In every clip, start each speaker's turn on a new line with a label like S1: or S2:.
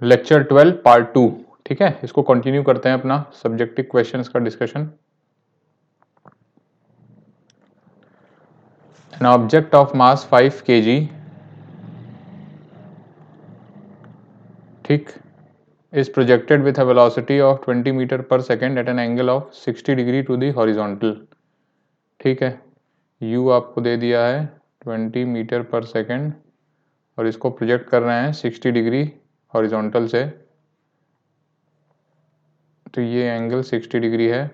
S1: Lecture 12 part 2। ठीक है, इसको कंटिन्यू करते हैं अपना सब्जेक्टिव क्वेश्चंस का discussion. An object of mass 5 kg, ठीक, is projected with a velocity of 20 metre पर second at an angle of 60 degree to the horizontal. ठीक है, u आपको दे दिया है 20 मीटर पर सेकेंड और इसको प्रोजेक्ट कर रहे हैं 60 डिग्री हॉरिजॉन्टल से, तो ये एंगल 60 डिग्री है।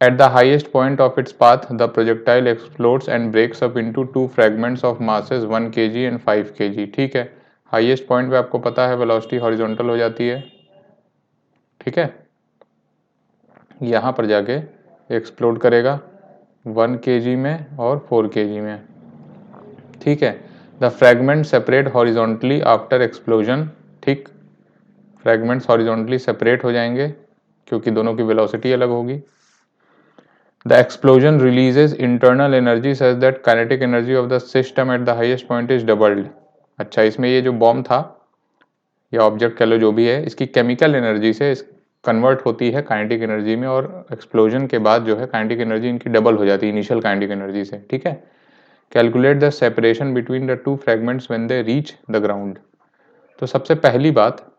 S1: At the highest point of its path, the projectile explodes and breaks up into two fragments of masses 1 kg and 5 kg। ठीक है, हाईएस्ट पॉइंट पे आपको पता है वेलोसिटी हॉरिजॉन्टल हो जाती है। ठीक है, यहाँ पर जाके एक्सप्लोड करेगा 1 kg में और 4 kg में। ठीक है, the fragment separate horizontally after explosion. ठीक, फ्रैगमेंट्स हॉरिजॉन्टली सेपरेट हो जाएंगे क्योंकि दोनों की वेलोसिटी अलग होगी। The explosion releases internal energy such that kinetic energy of the system at the highest point is doubled। अच्छा, इसमें ये जो बॉम्ब था या ऑब्जेक्ट कह लो जो भी है, इसकी केमिकल एनर्जी से कन्वर्ट होती है काइनेटिक एनर्जी में और एक्सप्लोजन के बाद जो है काइनेटिक एनर्जी इनकी डबल हो जाती है इनिशियल काइनेटिक एनर्जी से। ठीक है, calculate the separation between the two fragments when they reach the ground. तो सबसे पहली बात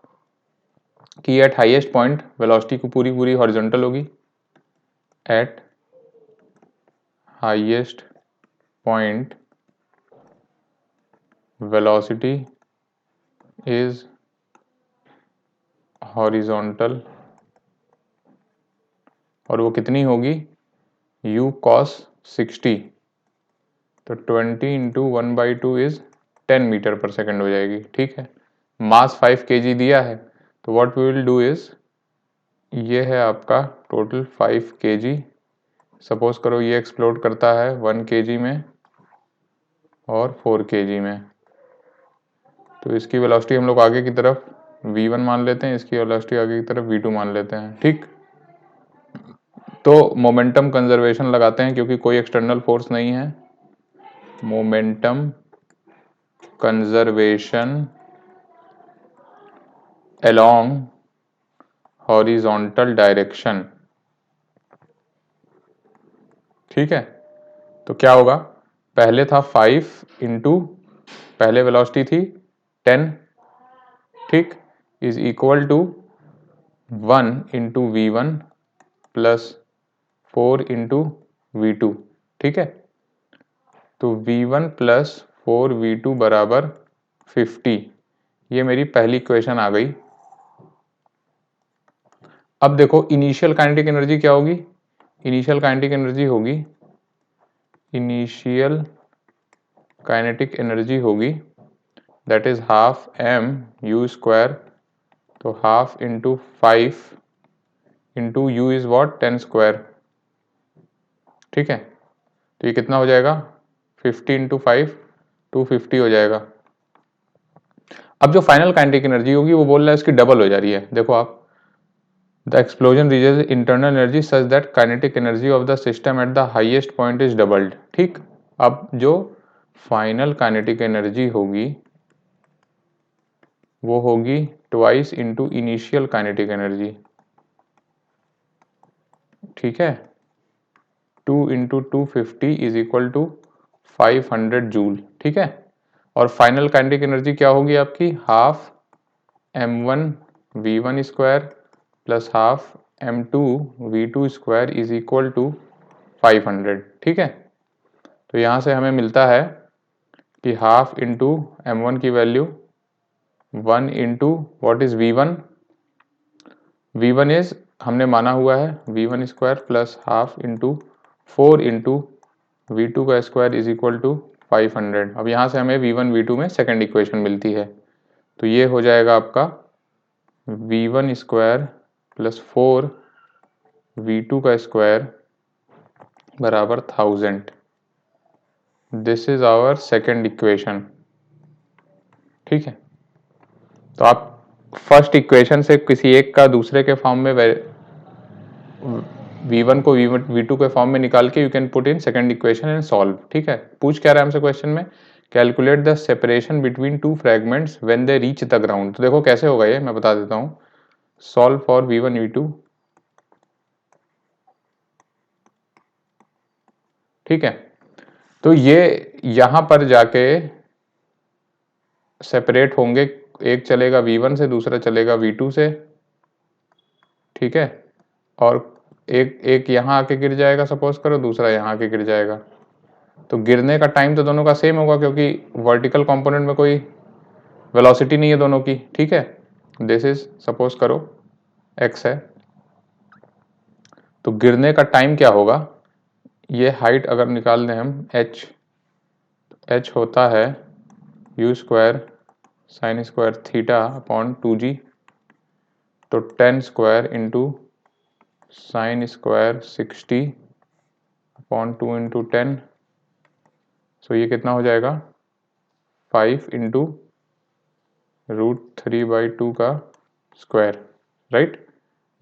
S1: कि एट हाईएस्ट पॉइंट वेलोसिटी को पूरी पूरी हॉरिजॉन्टल होगी। At highest point velocity is horizontal और वो कितनी होगी u cos 60, तो 20 इंटू 1/2 इज 10 मीटर पर सेकेंड हो जाएगी। ठीक है, मास 5 kg दिया है, तो what we will do is, ये है आपका टोटल 5 kg। सपोज करो ये एक्सप्लोड करता है 1 kg में और 4 kg में, तो इसकी वेलोसिटी हम लोग आगे की तरफ v1 मान लेते हैं, इसकी वेलोसिटी आगे की तरफ v2 मान लेते हैं। ठीक, तो मोमेंटम कंजर्वेशन लगाते हैं क्योंकि कोई एक्सटर्नल फोर्स नहीं है। Momentum conservation along horizontal direction. ठीक है, तो क्या होगा, पहले था 5 इंटू, पहले वेलोसिटी थी 10, ठीक, is equal to 1 into v1 plus 4 into v2। ठीक है, तो v1 प्लस 4 v2 बराबर 50। ये मेरी पहली इक्वेशन आ गई। अब देखो इनिशियल काइनेटिक एनर्जी क्या होगी, इनिशियल काइनेटिक एनर्जी होगी, इनिशियल काइनेटिक एनर्जी होगी that is half m u square, तो half into 5 into u is what 10 square. ठीक है, तो ये कितना हो जाएगा 50 इंटू 5 250 हो जाएगा। अब जो फाइनल काइनेटिक एनर्जी होगी वो बोल रहा है इसकी डबल हो जा रही है। देखो आप, the explosion reaches internal energy such that kinetic energy of the system at the highest point is doubled. ठीक, अब जो फाइनल काइनेटिक एनर्जी होगी वो होगी twice into initial kinetic energy. ठीक है, 2 into 250 is equal to 500 joule. ठीक है, और फाइनल काइनेटिक एनर्जी क्या होगी आपकी, half m1 v1 square plus half m2 v2 square is equal to 500। ठीक है, तो यहाँ से हमें मिलता है कि हाफ इंटू m1 की value 1 into what is v1, v1 is हमने माना हुआ है v1 square plus half into 4 into v2 का स्क्वायर इज इक्वल टू 500। अब यहाँ से हमें v1 v2 में सेकेंड इक्वेशन मिलती है, तो ये हो जाएगा आपका v1 स्क्वायर प्लस 4 v2 का स्क्वायर बराबर 1000। This is our second equation. ठीक है, तो आप फर्स्ट इक्वेशन से किसी एक का दूसरे के फॉर्म में v1 को v2 के फॉर्म में निकाल के you can put in second equation and solve. ठीक है, पूछ क्या रहा है हमसे क्वेश्चन में calculate the separation between two fragments when they reach the ground. तो देखो कैसे होगा ये, मैं बता देता हूँ। सॉल्व फॉर v1 v2, ठीक है। तो ये यहां पर जाके सेपरेट होंगे, एक चलेगा v1 से, दूसरा चलेगा v2 से, ठीक है। और एक एक यहाँ आके गिर जाएगा सपोज करो, दूसरा यहाँ आके गिर जाएगा। तो गिरने का टाइम तो दोनों का सेम होगा क्योंकि वर्टिकल कंपोनेंट में कोई वेलोसिटी नहीं है दोनों की, ठीक है। दिस इज सपोज करो x है, तो गिरने का टाइम क्या होगा, ये हाइट अगर निकाल दें हम h होता है u square sine square theta upon 2g, तो 10 square into sine square 60 upon 2 into 10, सो ये कितना हो जाएगा 5 इंटू √3/2 का स्क्वायर, राइट।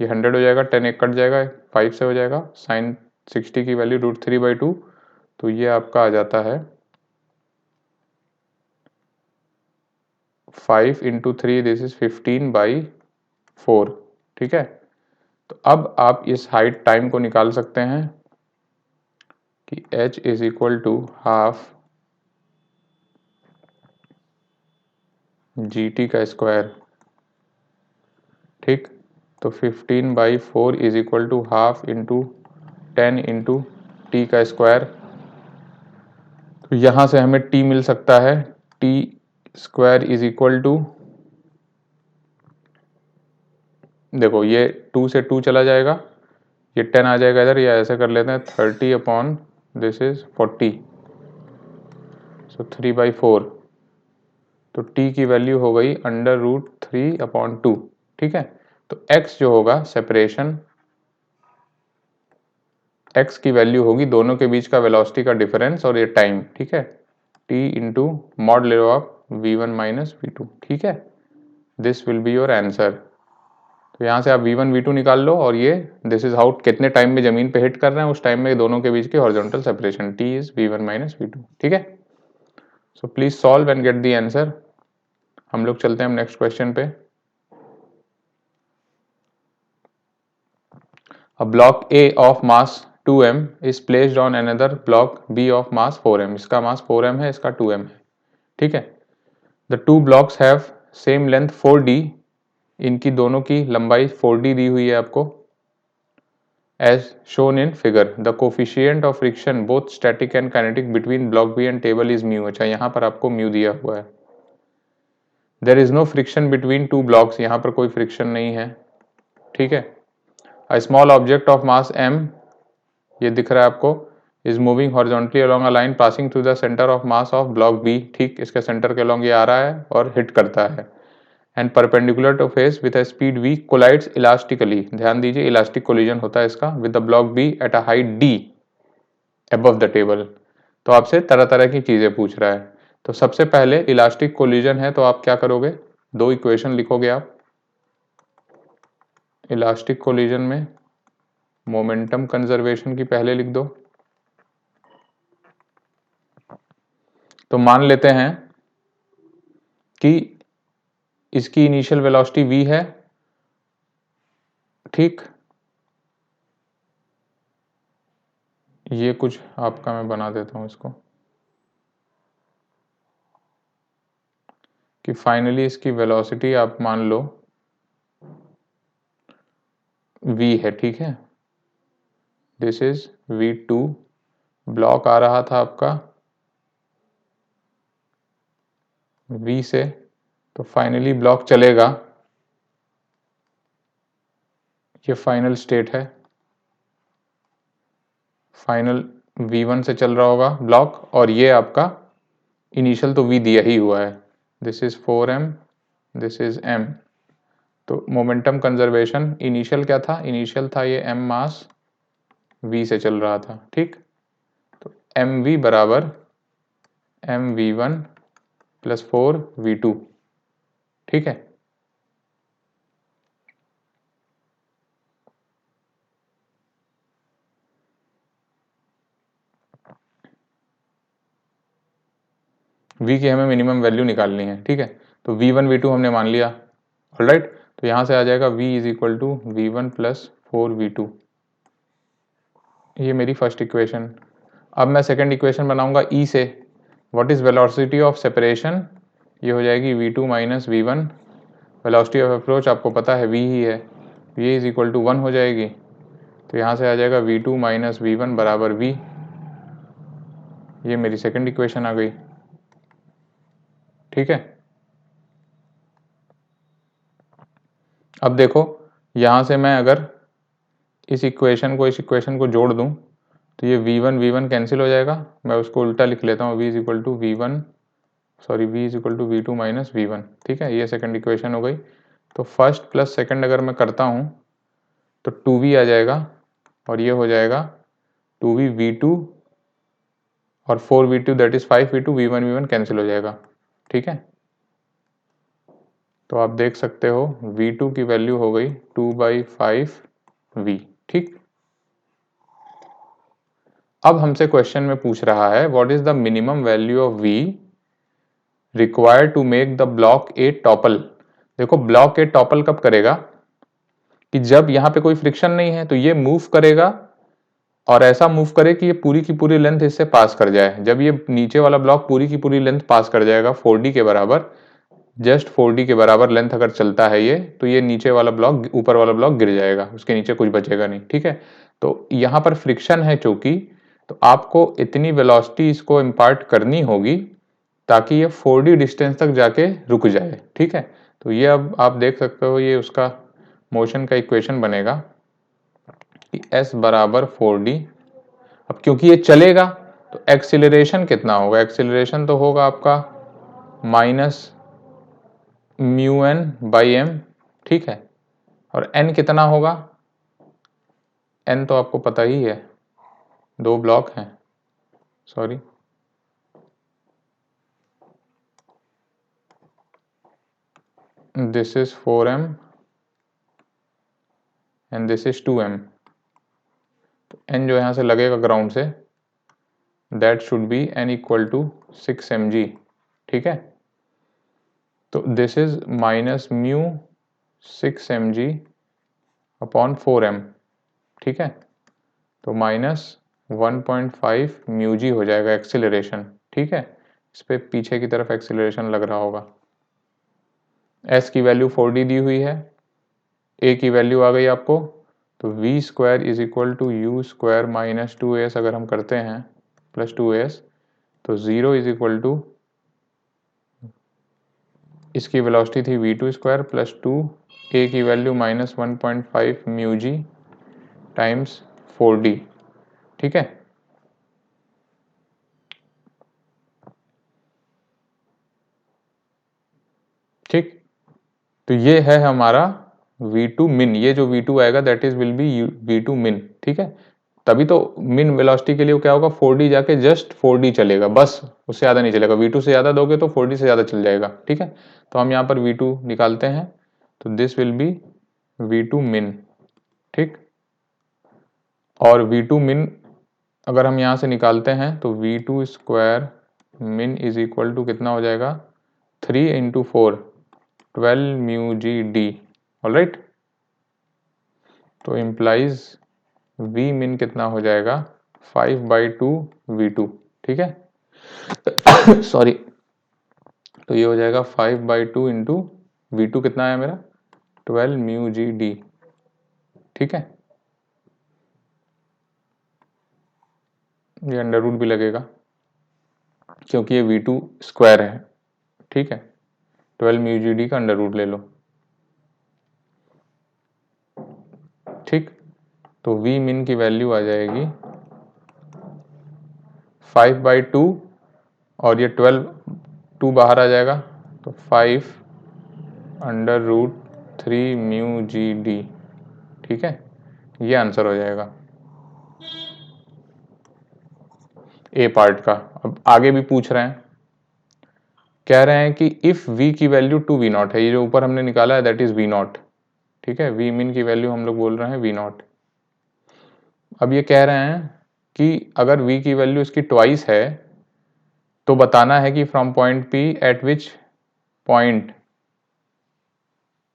S1: ये 100 हो जाएगा, 10 एक कट जाएगा, 5 से हो जाएगा, साइन 60 की वैल्यू √3/2, तो ये आपका आ जाता है 5 इंटू 3, दिस इज 15/4, ठीक है। तो अब आप इस हाइट टाइम को निकाल सकते हैं कि h is equal to half gt का स्क्वायर, ठीक। तो 15/4 is equal to half into 10 into t का स्क्वायर। तो यहां से हमें t मिल सकता है, t square is equal to, देखो ये 2 से 2 चला जाएगा, ये 10 आ जाएगा इधर, या ऐसे कर लेते हैं 30 अपॉन दिस इज 40, सो 3/4, तो t की वैल्यू हो गई √3/2, ठीक है। तो x जो होगा सेपरेशन, x की वैल्यू होगी दोनों के बीच का वेलोसिटी का डिफरेंस और ये टाइम, ठीक है। t इंटू मॉड ले लो आप v1 माइनस v2, ठीक है। This will be your answer. तो यहाँ से आप v1 v2 निकाल लो, और ये दिस इज हाउ कितने टाइम में जमीन पे हिट कर रहे हैं उस टाइम में दोनों के बीच की horizontal separation, t is v1 minus v2, ठीक है। So please solve and get the answer. हम लोग चलते हैं नेक्स्ट क्वेश्चन पे। A block A of mass 2m is placed on another block B of mass 4m। इसका मास 4m है, इसका 2m है, ठीक है। The two blocks have same length 4d, इनकी दोनों की लंबाई 4d दी हुई है आपको। As shown in figure, the coefficient of friction both static and kinetic between block B and table is mu। अच्छा यहाँ पर आपको mu दिया हुआ है। There is no friction between two blocks, यहाँ पर कोई friction नहीं है, ठीक है। A small object of mass m, ये दिख रहा है आपको, is moving horizontally along a line passing through the center of mass of block B, ठीक, इसके सेंटर के along ये आ रहा है और हिट करता है। And perpendicular to face with a speed v collides elastically, ध्यान दीजिए इलास्टिक कोलिजन होता है इसका, with the block B at a height d above the table। तो आपसे तरह तरह की चीजें पूछ रहा है। तो सबसे पहले इलास्टिक कोलिजन है, तो आप क्या करोगे, दो इक्वेशन लिखोगे आप। इलास्टिक कोलिजन में मोमेंटम कंजर्वेशन की पहले लिख दो। तो मान लेते हैं कि इसकी इनिशियल वेलोसिटी v है, ठीक। ये कुछ आपका मैं बना देता हूं इसको कि फाइनली इसकी वेलोसिटी आप मान लो v है, ठीक है। दिस इज v2, ब्लॉक आ रहा था आपका v से, तो फाइनली ब्लॉक चलेगा, ये फाइनल स्टेट है, फाइनल v1 से चल रहा होगा ब्लॉक, और ये आपका इनिशियल तो v दिया ही हुआ है, this is 4m, this is m। तो मोमेंटम कंजर्वेशन इनिशियल क्या था, इनिशियल था ये m मास v से चल रहा था, ठीक। तो mv बराबर mv1 प्लस 4v2, ठीक है। v की हमें मिनिमम वैल्यू निकालनी है, ठीक है। तो v1 v2 हमने मान लिया, ऑलराइट। तो यहाँ से आ जाएगा v is equal to v1 plus 4v2, ये मेरी फर्स्ट इक्वेशन। अब मैं सेकंड इक्वेशन बनाऊंगा ई से, what is velocity of separation, ये हो जाएगी v2 minus v1, velocity of approach आपको पता है v ही है, ये इज इक्वल टू 1 हो जाएगी। तो यहाँ से आ जाएगा v2 माइनस v1 बराबर v, ये मेरी सेकंड इक्वेशन आ गई, ठीक है। अब देखो यहाँ से मैं अगर इस इक्वेशन को जोड़ दूं तो ये v1 कैंसिल हो जाएगा, मैं उसको उल्टा लिख लेता हूँ, v is equal to v2 minus v1, ठीक है। ये सेकंड इक्वेशन हो गई। तो फर्स्ट प्लस सेकंड अगर मैं करता हूँ तो 2v आ जाएगा और ये हो जाएगा 2v v2 और 4v2 that is 5v2, v1 cancel हो जाएगा, ठीक है। तो आप देख सकते हो v2 की वैल्यू हो गई 2/5v, ठीक। अब हमसे क्वेश्चन में पूछ रहा है what is the minimum value of v required to make the block A topple. देखो ब्लॉक ए टॉपल कब करेगा कि जब यहाँ पे कोई फ्रिक्शन नहीं है, तो ये मूव करेगा और ऐसा मूव करे कि ये पूरी की पूरी लेंथ इससे पास कर जाए। जब ये नीचे वाला ब्लॉक पूरी की पूरी लेंथ पास कर जाएगा 4d के बराबर, जस्ट 4d के बराबर लेंथ अगर चलता है ये, तो ये नीचे वाला ब्लॉक ऊपर वाला ब्लॉक गिर जाएगा, उसके नीचे कुछ बचेगा नहीं, ठीक है। तो यहाँ पर फ्रिक्शन है चूंकि, तो आपको इतनी वेलोसिटी इसको इम्पार्ट करनी होगी ताकि ये 4d डिस्टेंस तक जाके रुक जाए, ठीक है। तो ये अब आप देख सकते हो ये उसका मोशन का इक्वेशन बनेगा कि s बराबर 4d। अब क्योंकि ये चलेगा तो एक्सीलरेशन कितना होगा, एक्सीलरेशन तो होगा आपका minus mu N by m, ठीक है। और n कितना होगा, n तो आपको पता ही है, दो ब्लॉक हैं, sorry this is 4m and this is 2m। तो n जो यहाँ से लगेगा ग्राउंड से, that should be n equal to 6mg, ठीक है। तो this is minus mu 6mg upon 4m, ठीक है। तो माइनस 1.5 म्यू जी हो जाएगा एक्सीलरेशन, ठीक है। इस पे पीछे की तरफ एक्सीलरेशन लग रहा होगा। s की वैल्यू 4d दी हुई है, a की वैल्यू आ गई आपको, तो v square is equal to u square minus 2s अगर हम करते हैं प्लस 2s, तो 0 इज इक्वल टू, इसकी वेलोसिटी थी v2 स्क्वायर प्लस 2, a की value minus 1.5 mu g times 4d, ठीक है। ठीक, तो ये है हमारा v2 मिन, ये जो v2 आएगा that is will be v2 मिन, ठीक है। तभी तो मिन वेलोसिटी के लिए क्या होगा, 4d जाके जस्ट 4d चलेगा, बस उससे ज़्यादा नहीं चलेगा। v2 से ज़्यादा दोगे तो 4d से ज़्यादा चल जाएगा, ठीक है। तो हम यहाँ पर v2 निकालते हैं, तो दिस विल बी v2 मिन, ठीक। और v2 मिन अगर हम यहाँ से निकालते हैं तो v2 स्क्वायर मिन इज इक्वल टू कितना हो जाएगा, 3 into 4 12 mu G D, alright. तो इम्प्लाइज v मिन कितना हो जाएगा 5/2 v2, ठीक है। सॉरी, तो ये हो जाएगा 5/2 इंटू v2 कितना है मेरा 12 म्यू जी डी, ठीक है। ये अंडर रूट भी लगेगा क्योंकि ये v2 स्क्वायर है, ठीक है। 12 म्यू जी डी का अंडर रूट ले लो, ठीक। तो v मिन की वैल्यू आ जाएगी 5/2 और ये 12, 2 बाहर आ जाएगा, तो 5/√3 म्यू जी डी, ठीक है। ये आंसर हो जाएगा ए पार्ट का। अब आगे भी पूछ रहे हैं, कह रहे हैं कि इफ v की वैल्यू 2v0 है, ये जो ऊपर हमने निकाला है दैट इज v0, ठीक है। v मिन की वैल्यू हम लोग बोल रहे हैं v0। अब ये कह रहे हैं कि अगर v की वैल्यू इसकी ट्वाइस है तो बताना है कि from point P eight which point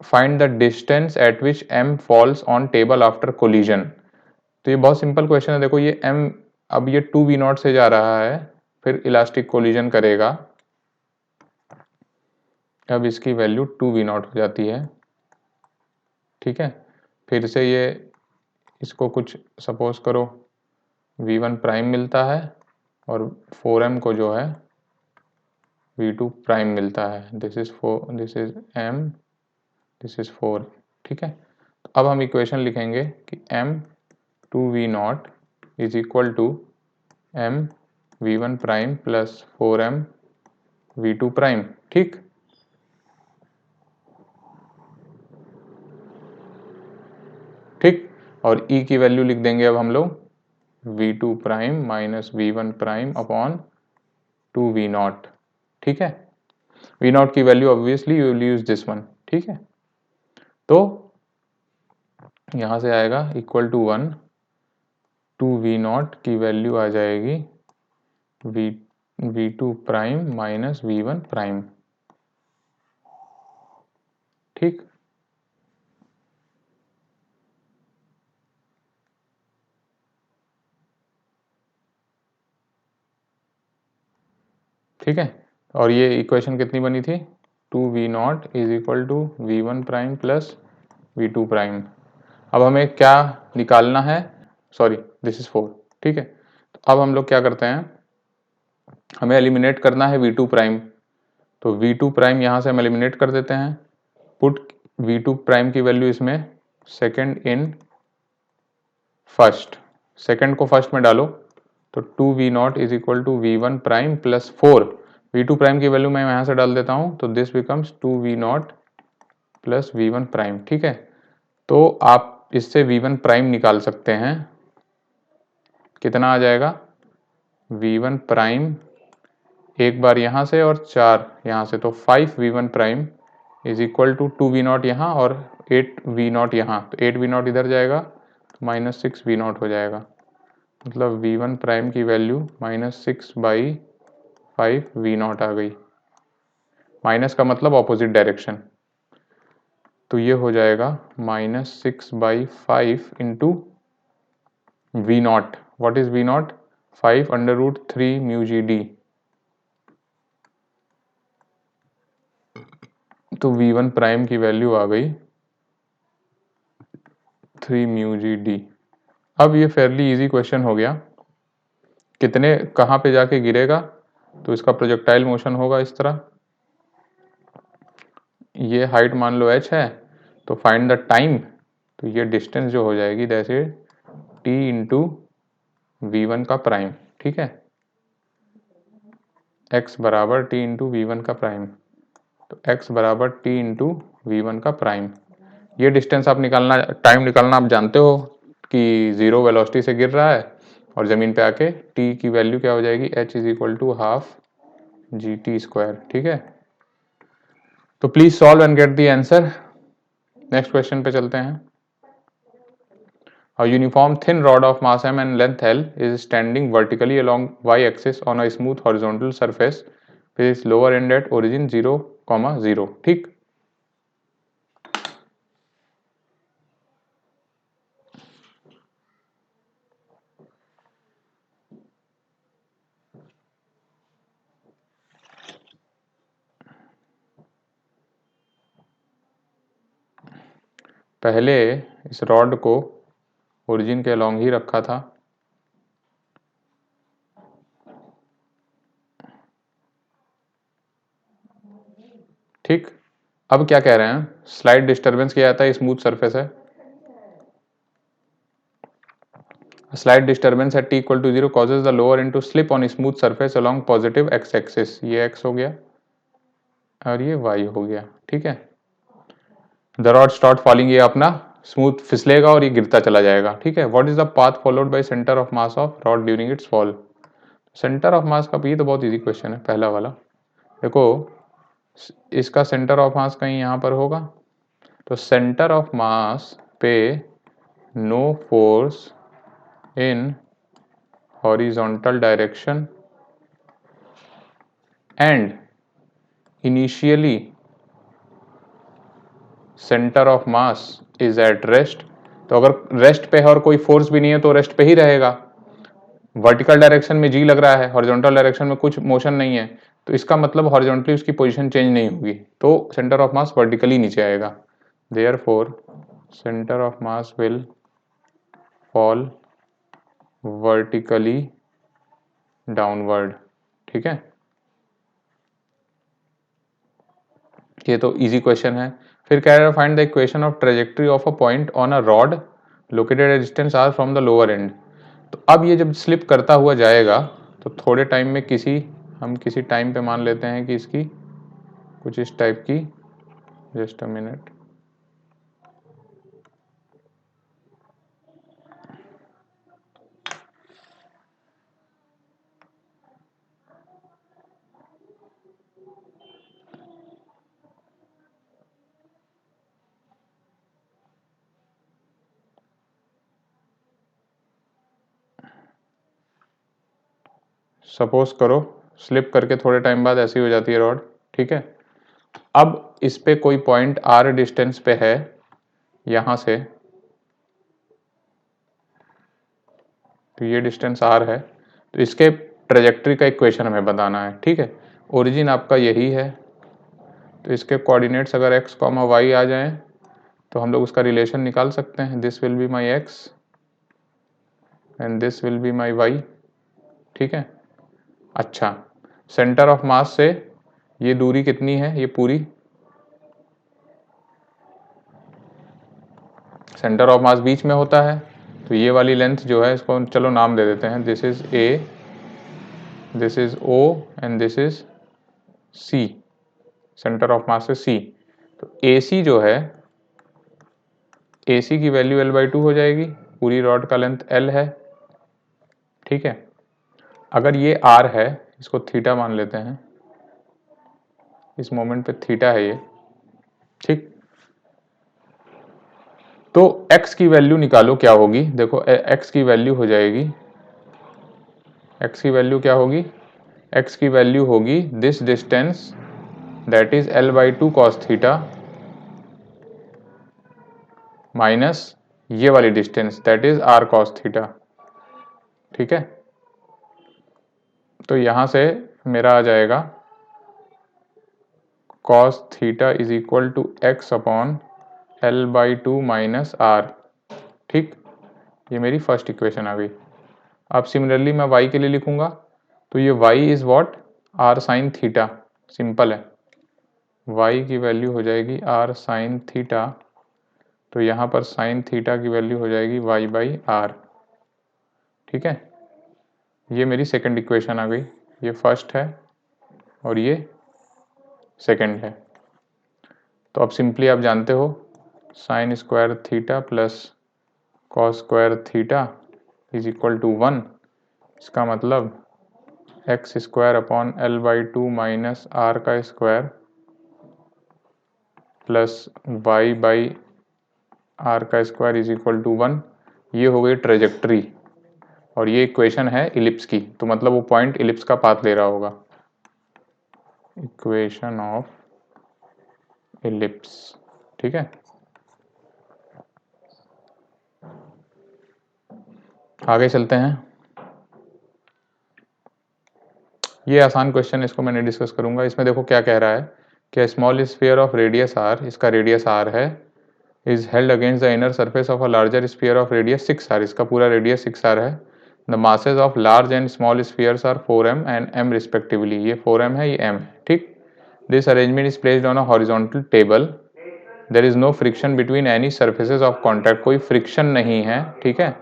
S1: find the distance eight which m falls on table after collision. तो ये बहुत सिंपल क्वेश्चन है। देखो ये m, अब ये 2v0 से जा रहा है, फिर इलास्टिक कोलिजन करेगा, अब इसकी वैल्यू 2v0 हो जाती है, ठीक है। फिर से ये इसको कुछ सपोज करो v1 प्राइम मिलता है और 4m को जो है v2 प्राइम मिलता है। This is m, this is 4, ठीक है। अब हम इक्वेशन लिखेंगे कि m 2v0 is equal to m v1 prime plus 4m v2 prime, ठीक। ठीक, और e की वैल्यू लिख देंगे अब हम लोग v2 prime minus v1 prime upon 2v0, ठीक है। v0 की value obviously you will use this one, ठीक है। तो यहां से आएगा इक्वल टू 1, 2v0 की वैल्यू आ जाएगी v2 prime minus v1 prime, ठीक। ठीक है, और ये इक्वेशन कितनी बनी थी, 2v0 is equal to v1 prime plus v2 prime. अब हमें क्या निकालना है, सॉरी दिस इज 4, ठीक है। तो अब हम लोग क्या करते हैं, हमें एलिमिनेट करना है v2 प्राइम, तो v2 प्राइम यहाँ से हम एलिमिनेट कर देते हैं। पुट v2 प्राइम की वैल्यू इसमें सेकेंड इन फर्स्ट, सेकेंड को फर्स्ट में डालो, तो 2v0 is equal to v1 prime plus 4, v2 prime की वैल्यू मैं यहाँ से डाल देता हूँ, तो this becomes 2v0 plus v1 prime, ठीक है। तो आप इससे v1 प्राइम निकाल सकते हैं, कितना आ जाएगा, v1 प्राइम एक बार यहाँ से और 4 यहाँ से, तो 5v1 prime is equal to 2v0 यहाँ और 8v0 यहाँ, तो 8v0 इधर जाएगा तो माइनस 6v0 हो जाएगा, मतलब v1 प्राइम की वैल्यू माइनस 6/5v0 आ गई। माइनस का मतलब ऑपोजिट डायरेक्शन, तो ये हो जाएगा minus 6/5 into v0। What is v0, 5/√3 mu G D, तो v1 प्राइम की वैल्यू आ गई 3 म्यू जी डी। अब ये फेयरली इजी क्वेश्चन हो गया, कितने कहाँ पे जाके गिरेगा, तो इसका प्रोजेक्टाइल मोशन होगा इस तरह, ये हाइट मान लो h है, तो फाइंड द टाइम, तो ये डिस्टेंस जो हो जाएगी that is t into v1 का प्राइम, ठीक है। x बराबर t इंटू वी1 का प्राइम, तो x बराबर t इंटू वी1 का प्राइम। ये डिस्टेंस आप निकालना, टाइम निकालना आप जानते हो कि जीरो वेलोसिटी से गिर रहा है और जमीन पे आके t की वैल्यू क्या हो जाएगी, h is equal to half g t square, ठीक है। तो please solve and get the answer. Next question पे चलते हैं। A uniform thin rod of mass m and length L is standing vertically along y-axis on a smooth horizontal surface with its lower end at origin 0, 0, ठीक। पहले इस rod को origin के along ही रखा था, ठीक। अब क्या कह रहे हैं, स्लाइड डिस्टरबेंस क्या आता है, स्मूथ सरफेस है, slide disturbance at t equal to 0 causes the lower end to slip on smooth surface along positive x axis, ये x हो गया और ये y हो गया, ठीक है। द रॉड स्टार्ट फॉलिंग, ये अपना स्मूथ फिसलेगा और ये गिरता चला जाएगा, ठीक है। What is the path followed by centre of mass of rod during its fall, centre of मास का, ये तो बहुत इजी क्वेश्चन है पहला वाला। देखो इसका सेंटर ऑफ मास कहीं यहाँ पर होगा, तो सेंटर ऑफ मास पे no force in horizontal direction and initially centre of mass is at rest. तो अगर रेस्ट पे है और कोई फोर्स भी नहीं है तो रेस्ट पे ही रहेगा। वर्टिकल डायरेक्शन में जी लग रहा है, हॉरिजॉन्टल डायरेक्शन में कुछ मोशन नहीं है, तो इसका मतलब हॉरिजॉन्टली उसकी पोजीशन चेंज नहीं होगी, तो सेंटर ऑफ मास वर्टिकली नीचे आएगा। Therefore centre of mass will fall vertically downward. ठीक है, ये तो इजी क्वेश्चन है। फिर कह रहा है find the equation of trajectory of a point on a rod located at distance R from the lower end. तो अब ये जब स्लिप करता हुआ जाएगा तो थोड़े टाइम में हम किसी टाइम पे मान लेते हैं कि इसकी कुछ इस टाइप की, जस्ट अ मिनट, सपोज करो स्लिप करके थोड़े टाइम बाद ऐसी हो जाती है रॉड। ठीक है, अब इस पे कोई पॉइंट आर डिस्टेंस पे है यहां से, तो ये डिस्टेंस आर है, तो इसके ट्रेजेक्ट्री का इक्वेशन हमें बताना है। ठीक है, ओरिजिन आपका यही है, तो इसके कोऑर्डिनेट्स अगर x, y आ जाएं तो हम लोग उसका रिलेशन निकाल सकते हैं। This will be my x and this will be my y। ठीक है, अच्छा, सेंटर ऑफ मास से ये दूरी कितनी है, ये पूरी सेंटर ऑफ मास बीच में होता है, तो ये वाली लेंथ जो है इसको चलो नाम दे देते हैं, this is a, this is o and this is c। Centre of मास से c, तो AC जो है, AC की वैल्यू L/2 हो जाएगी, पूरी रॉड का लेंथ L है। ठीक है, अगर ये R है, इसको थीटा मान लेते हैं, इस मोमेंट पे थीटा है ये। ठीक, तो x की वैल्यू निकालो क्या होगी, देखो x की वैल्यू हो जाएगी, x की वैल्यू क्या होगी, x की वैल्यू होगी this distance that is L/2 cos theta minus ये वाली distance that is R cos theta. ठीक है, तो यहां से मेरा आ जाएगा cos theta is equal to x upon L/2 minus R। ठीक, ये मेरी फर्स्ट इक्वेशन आ गई। अब सिमिलरली मैं y के लिए लिखूंगा, तो ये y is what, R sine theta, simple है, y की वैल्यू हो जाएगी R साइन थीटा, तो यहाँ पर साइन थीटा की वैल्यू हो जाएगी y/r। ठीक है, ये मेरी सेकंड इक्वेशन आ गई, ये फर्स्ट है और ये सेकंड है। तो अब सिंपली आप जानते हो sine square theta plus cos square theta is equal to 1। इसका मतलब x square upon L/2 minus r का स्क्वायर प्लस y/r का स्क्वायर इज इक्वल टू 1। ये हो गई ट्रेजेक्ट्री और ये इक्वेशन है इलिप्स की, तो मतलब वो पॉइंट इलिप्स का पाथ ले रहा होगा। Equation of ellipse. ठीक है, आगे चलते हैं। ये आसान क्वेश्चन, इसको मैंने डिस्कस करूंगा। इसमें देखो क्या कह रहा है कि small sphere of radius R, इसका रेडियस आर है, is held against the inner surface of a larger sphere of radius 6r। इसका पूरा रेडियस 6r है। The masses of large and small spheres are 4m and m respectively. ये 4m है, ये m है। ठीक, this arrangement is placed on a horizontal table, there is no friction between any surfaces of contact. कोई friction नहीं है। ठीक है,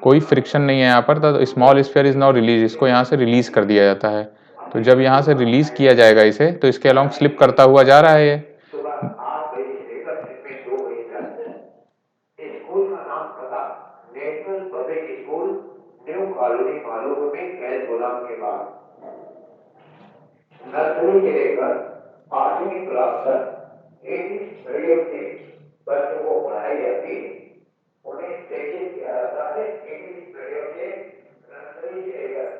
S1: कोई फ्रिक्शन नहीं है यहाँ पर, तो small sphere is now release, इसको यहाँ से रिलीज कर दिया जाता है। तो जब यहाँ से रिलीज किया जाएगा इसे, तो इसके अलोंग स्लिप करता हुआ जा रहा है ये। स्कूल का नाम पता national public school, new colony Malupur में कैल गोदाम के पास। नर्सरी से लेकर 8वीं क्लास तक इंग्लिश मीडियम से बच्चों को पढ़ाई जाती है। उन्हें शिक्षित किया जाता है इंग्लिश मीडियम से नर्सरी से लेकर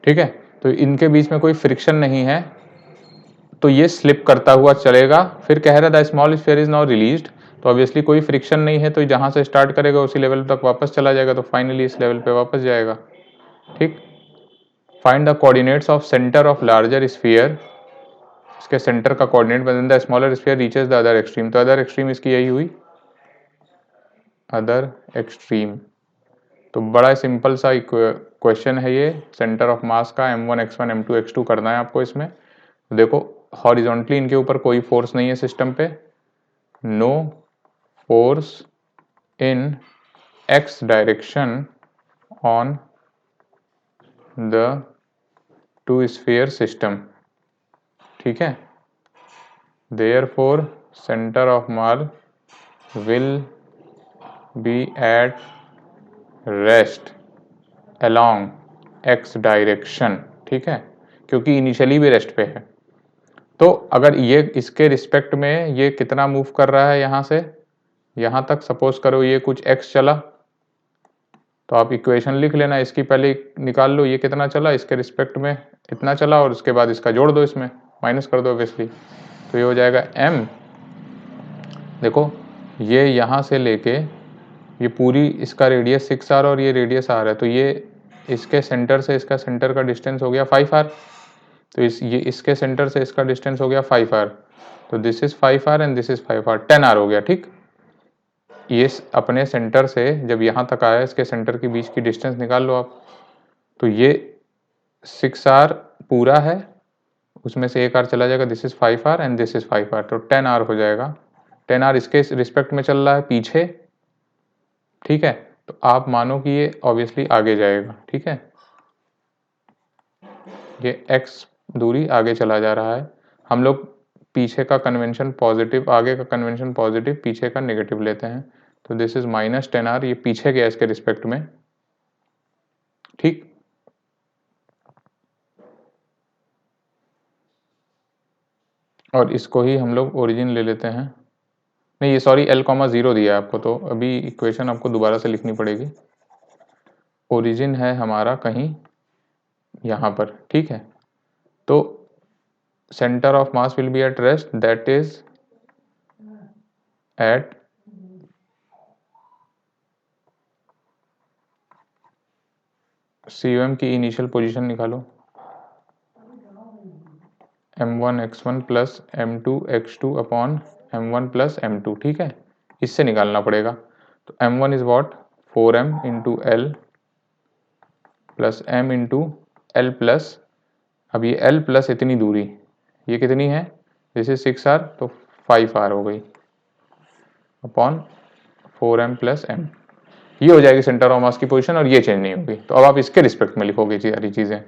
S1: ठीक है, तो इनके बीच में कोई फ्रिक्शन नहीं है, तो ये स्लिप करता हुआ चलेगा। फिर कह रहा था small sphere is now released, तो ऑब्वियसली कोई फ्रिक्शन नहीं है, तो जहां से स्टार्ट करेगा उसी लेवल तक वापस चला जाएगा, तो फाइनली इस लेवल पे वापस जाएगा। ठीक, find the coordinates of centre of larger sphere, इसके सेंटर का कोऑर्डिनेट बदल the smaller sphere reaches the other extreme, तो अदर एक्सट्रीम इसकी यही हुई, अदर एक्सट्रीम। तो बड़ा सिंपल सा क्वेश्चन है ये, सेंटर ऑफ मास का m1 x1 m2 x2 करना है आपको इसमें। तो देखो हॉरिजॉन्टली इनके ऊपर कोई फोर्स नहीं है सिस्टम पे, no force in x direction on the two sphere system. ठीक है, therefore centre of mass will be at rest along x direction. ठीक है, क्योंकि इनिशियली भी रेस्ट पे है। तो अगर ये इसके रिस्पेक्ट में ये कितना मूव कर रहा है, यहां से यहां तक सपोज करो ये कुछ x चला, तो आप इक्वेशन लिख लेना, इसकी पहले निकाल लो ये कितना चला, इसके रिस्पेक्ट में इतना चला, और उसके बाद इसका जोड़ दो, इसमें माइनस कर दो ऑब्वियसली, तो ये हो जाएगा m। देखो ये यहाँ से लेके ये पूरी इसका रेडियस 6r और ये रेडियस r है, तो ये इसके सेंटर से इसका सेंटर का डिस्टेंस हो गया 5r, तो ये इसके सेंटर से इसका डिस्टेंस हो गया 5r, तो this is 5r and this is 5r, 10r हो गया। ठीक, ये अपने सेंटर से जब यहाँ तक आया, इसके सेंटर के बीच की डिस्टेंस निकाल लो आप, तो ये 6r पूरा है, उसमें से एक r चला जाएगा, this is 5r and this is 5r, तो 10r हो जाएगा। 10r इसके रिस्पेक्ट में चल रहा है पीछे। ठीक है, तो आप मानो कि ये ऑब्वियसली आगे जाएगा। ठीक है, ये x दूरी आगे चला जा रहा है। हम लोग पीछे का कन्वेंशन पॉजिटिव, आगे का कन्वेंशन पॉजिटिव, पीछे का नेगेटिव लेते हैं, तो दिस इज -10r, ये पीछे गया इसके रिस्पेक्ट में। ठीक, और इसको ही हम लोग ओरिजिन ले लेते हैं, नहीं ये सॉरी l,0 दिया है आपको, तो अभी इक्वेशन आपको दोबारा से लिखनी पड़ेगी। ओरिजिन है हमारा कहीं यहाँ पर। ठीक है, तो centre of mass will be at rest, that is at COM की इनिशियल पोजीशन निकालो, m1 x1 plus m2 x2 upon m1 plus m2। ठीक है, इससे निकालना पड़ेगा, तो m1 is what 4m into L plus m into L plus, अब ये l प्लस इतनी दूरी, ये कितनी है, दिस इज 6r, तो 5r हो गई अपॉन 4m प्लस m, ये हो जाएगी सेंटर ऑफ मास की पोजीशन, और ये चेंज नहीं होगी। तो अब आप इसके रिस्पेक्ट में लिखोगे सारी चीजें।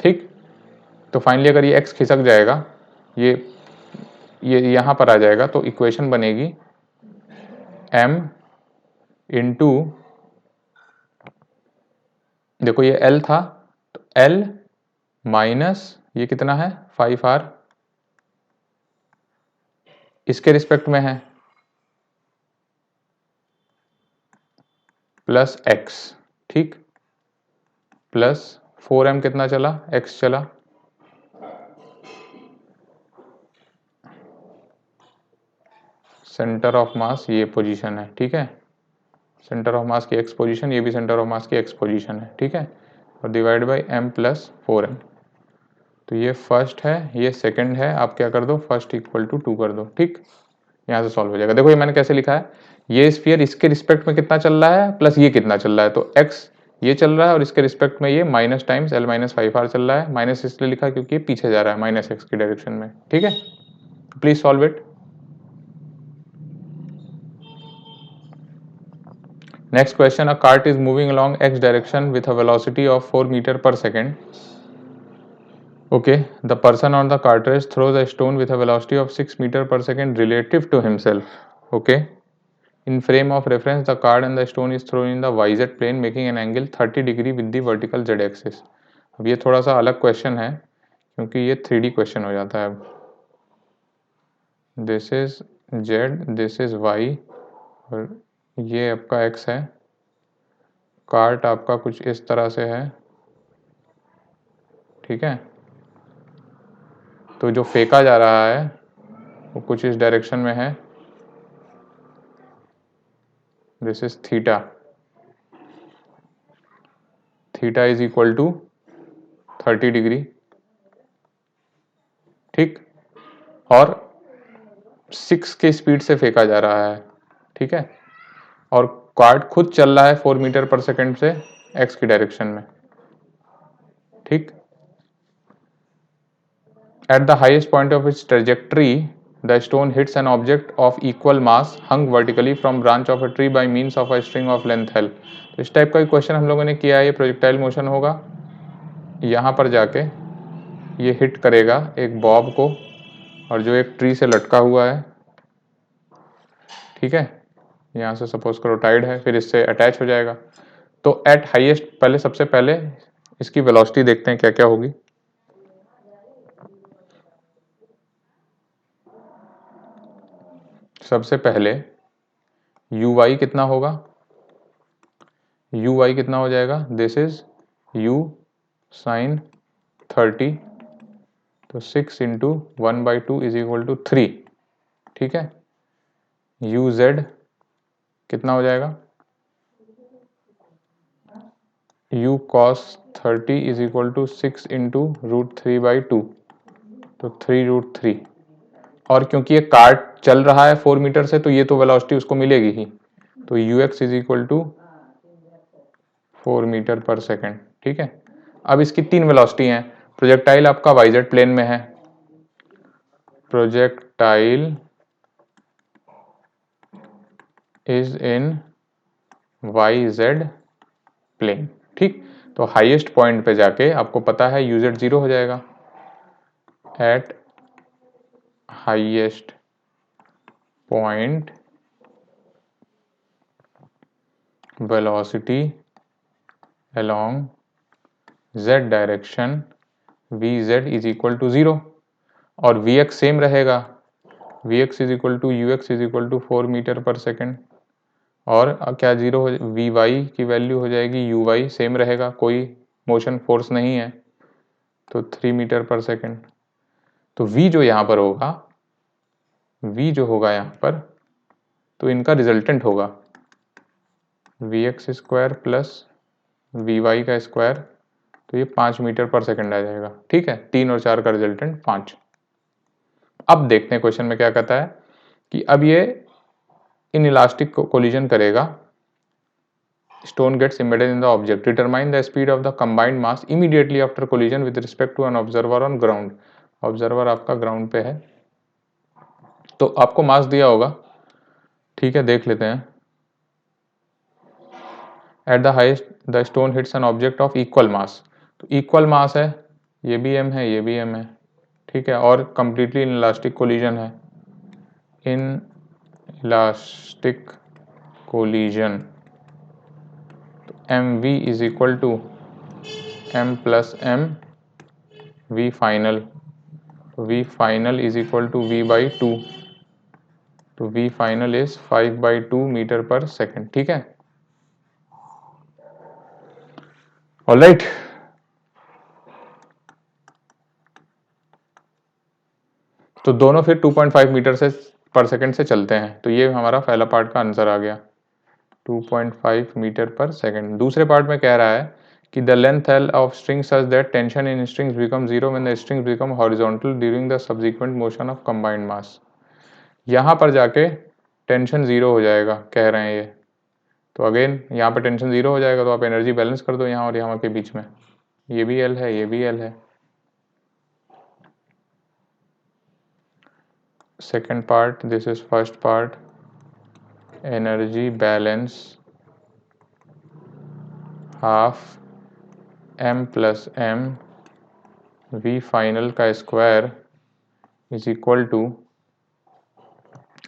S1: ठीक, तो फाइनली अगर ये x खिसक जाएगा, ये यहाँ पर आ जाएगा, तो इक्वेशन बनेगी m इंटू, देखो ये l था, तो l माइनस ये कितना है 5r, इसके रिस्पेक्ट में है, प्लस x। ठीक, प्लस 4m कितना चला, x चला, सेंटर ऑफ मास ये पोजीशन है। ठीक है, सेंटर ऑफ मास की x पोजीशन, ये भी सेंटर ऑफ मास की x पोजीशन है। ठीक है, और divide by m plus 4m, तो ये फर्स्ट है, ये सेकंड है, आप क्या कर दो, फर्स्ट इक्वल टू 2 कर दो। ठीक, यहाँ से सॉल्व हो जाएगा। देखो ये मैंने कैसे लिखा है, ये स्फीयर इसके रिस्पेक्ट में कितना चल रहा है, प्लस ये कितना चल रहा है, तो x ये चल रहा है, और इसके रिस्पेक्ट में ये minus times l minus 5r चल रहा है, माइनस इसलिए लिखा क्योंकि ये पीछे जा रहा है माइनस x की डायरेक्शन में। ठीक है, please solve it. Next question, a cart is moving along x direction with a velocity of 4 meter per second. Okay, the person on the cartridge throws a stone with a velocity of 6 meter per second relative to himself. Okay, In frame of reference, the card and the stone is thrown in the YZ plane making an angle 30 degree with the vertical Z axis. अब ये थोड़ा सा अलग question है क्योंकि ये 3D question हो जाता है। अब this is Z, this is Y और ये आपका X है। कार्ट आपका कुछ इस तरह से है, ठीक है। तो जो फेंका जा रहा है वो कुछ इस डायरेक्शन में है। This is theta, theta is equal to 30 degree, ठीक। और 6 के स्पीड से फेंका जा रहा है, ठीक है। और कार्ड खुद चल रहा है 4 मीटर पर सेकंड से x की डायरेक्शन में, ठीक। Eight the highest point of its trajectory the stone hits an object of equal mass hung vertically from branch of a tree by means of a string of length L. तो इस type का question हम लोगों ने किया है। ये projectile motion होगा, यहाँ पर जाके ये हिट करेगा एक बॉब को और जो एक ट्री से लटका हुआ है, ठीक है। यहाँ से सपोज करो टाइड है, फिर इससे अटैच हो जाएगा। तो एट हाईएस्ट पहले सबसे पहले इसकी वेलोसिटी देखते हैं क्या क्या होगी। सबसे पहले uy कितना होगा, uy कितना हो जाएगा, दिस इज u साइन 30, तो 6 इंटू 1/2 इज इक्वल टू 3, ठीक है। uz कितना हो जाएगा, u cos 30 is equal to 6 into √3/2, तो 3√3। और क्योंकि ये कार्ट चल रहा है 4 मीटर से तो ये तो वेलोसिटी उसको मिलेगी ही, तो ux is equal to 4 metre पर सेकेंड, ठीक है। अब इसकी 3 वेलोसिटी हैं। प्रोजेक्टाइल आपका वाईजेड प्लेन में है, projectile is in YZ plane, ठीक। तो हाईएस्ट पॉइंट पे जाके आपको पता है UZ 0 हो जाएगा। At highest point velocity along Z direction VZ is equal to 0 और Vx सेम रहेगा, Vx is equal to ux is equal to 4 metre पर सेकेंड। और क्या 0 हो, Vy की वैल्यू हो जाएगी uy सेम रहेगा, कोई मोशन फोर्स नहीं है, तो 3 मीटर पर सेकेंड। तो V जो यहाँ पर होगा, V जो होगा यहाँ पर, तो इनका रिजल्टेंट होगा Vx स्क्वायर प्लस Vy का स्क्वायर, तो ये 5 मीटर पर सेकेंड आ जाएगा, ठीक है। 3 और 4 का रिजल्टेंट 5। अब देखते हैं क्वेश्चन में क्या कहता है कि अब ये इन इलास्टिक कोलिजन करेगा, stone gets embedded in the object, determine the speed of the combined mass immediately after collision with respect to an observer on ground. Observer आपका ग्राउंड पे है, तो आपको मास दिया होगा, ठीक है, देख लेते हैं। At the highest the stone hits an object of equal मास, तो इक्वल मास है, ये भी m है, ये भी m है, ठीक है। और कंप्लीटली इन इलास्टिक कोलिजन है, इन इलास्टिक कोलिजन, तो mv is equal to m plus m v final, v final is equal to v/2, तो v फाइनल इज 5/2 मीटर पर सेकेंड, ठीक है। ऑलराइट, तो दोनों फिर 2.5 मीटर से पर सेकेंड से चलते हैं, तो ये हमारा पहला पार्ट का आंसर आ गया, 2.5 मीटर पर सेकेंड। दूसरे पार्ट में कह रहा है कि the length L of string such that tension in strings become 0 when the strings become horizontal during the subsequent motion of combined mass. यहाँ पर जाके टेंशन 0 हो जाएगा कह रहे हैं ये, तो अगेन यहाँ पर टेंशन 0 हो जाएगा, तो आप एनर्जी बैलेंस कर दो यहाँ और यहाँ के बीच में, ये भी एल है, ये भी एल है। Second part, this is first part, energy balance half m plus m v final का square is equal to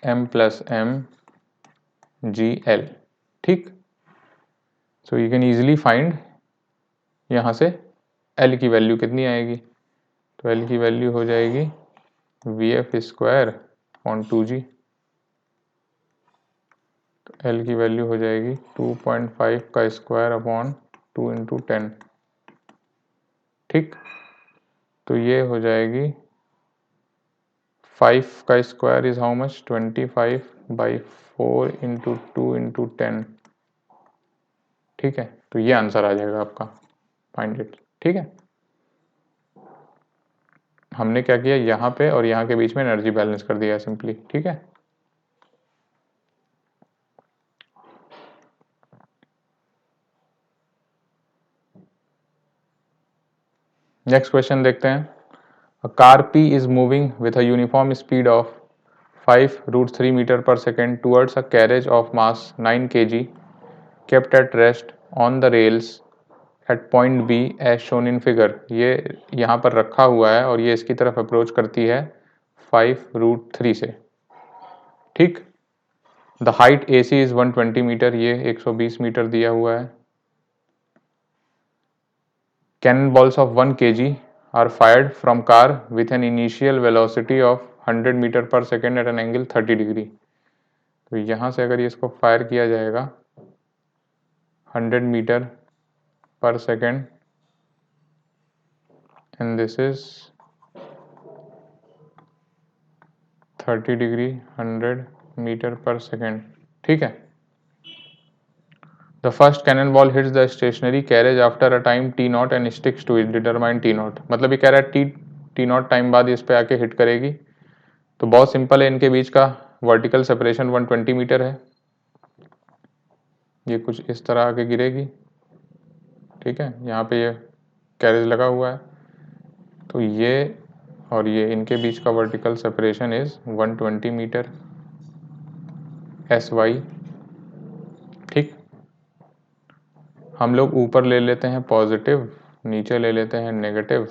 S1: m plus m GL, ठीक। So you can easily find यहाँ से L की वैल्यू कितनी आएगी, तो L की वैल्यू हो जाएगी VF स्क्वायर अपॉन 2G, तो L की वैल्यू हो जाएगी 2.5 का स्क्वायर अपॉन 2 इंटू 10, ठीक। तो ये हो जाएगी 5 का square is how much, 25/4 into 2 into 10, ठीक है। तो ये आंसर आ जाएगा आपका, फाइंड इट, ठीक है। हमने क्या किया, यहाँ पे और यहाँ के बीच में एनर्जी बैलेंस कर दिया सिंपली, ठीक है। नेक्स्ट क्वेश्चन देखते हैं। A car P is moving with a uniform speed of 5√3 meter per second towards a carriage of mass 9 kg kept at rest on the rails at point B as shown in figure। ये यहाँ पर रखा हुआ है और ये इसकी तरफ अप्रोच करती है 5√3 से, ठीक। The height AC is 120 metre, ये 120 मीटर दिया हुआ है। Cannonballs of 1 kg are fired from car with an initial velocity of 100 metre पर second at an angle 30 degree. तो यहाँ से अगर ये इसको फायर किया जाएगा 100 मीटर पर second and this is 30 degree, 100 metre पर सेकेंड, ठीक है। The first cannonball hits the stationary carriage after a time t0 and sticks to it, determine t0। मतलब ये कह रहा है t0 टाइम बाद इस पे आके हिट करेगी। तो बहुत सिंपल है, इनके बीच का वर्टिकल सेपरेशन 120 मीटर है। ये कुछ इस तरह आके गिरेगी, ठीक है। यहाँ पे ये कैरेज लगा हुआ है, तो ये और ये इनके बीच का vertical separation is 120 metre SY, ठीक। हम लोग ऊपर ले लेते हैं पॉजिटिव, नीचे ले लेते हैं नेगेटिव।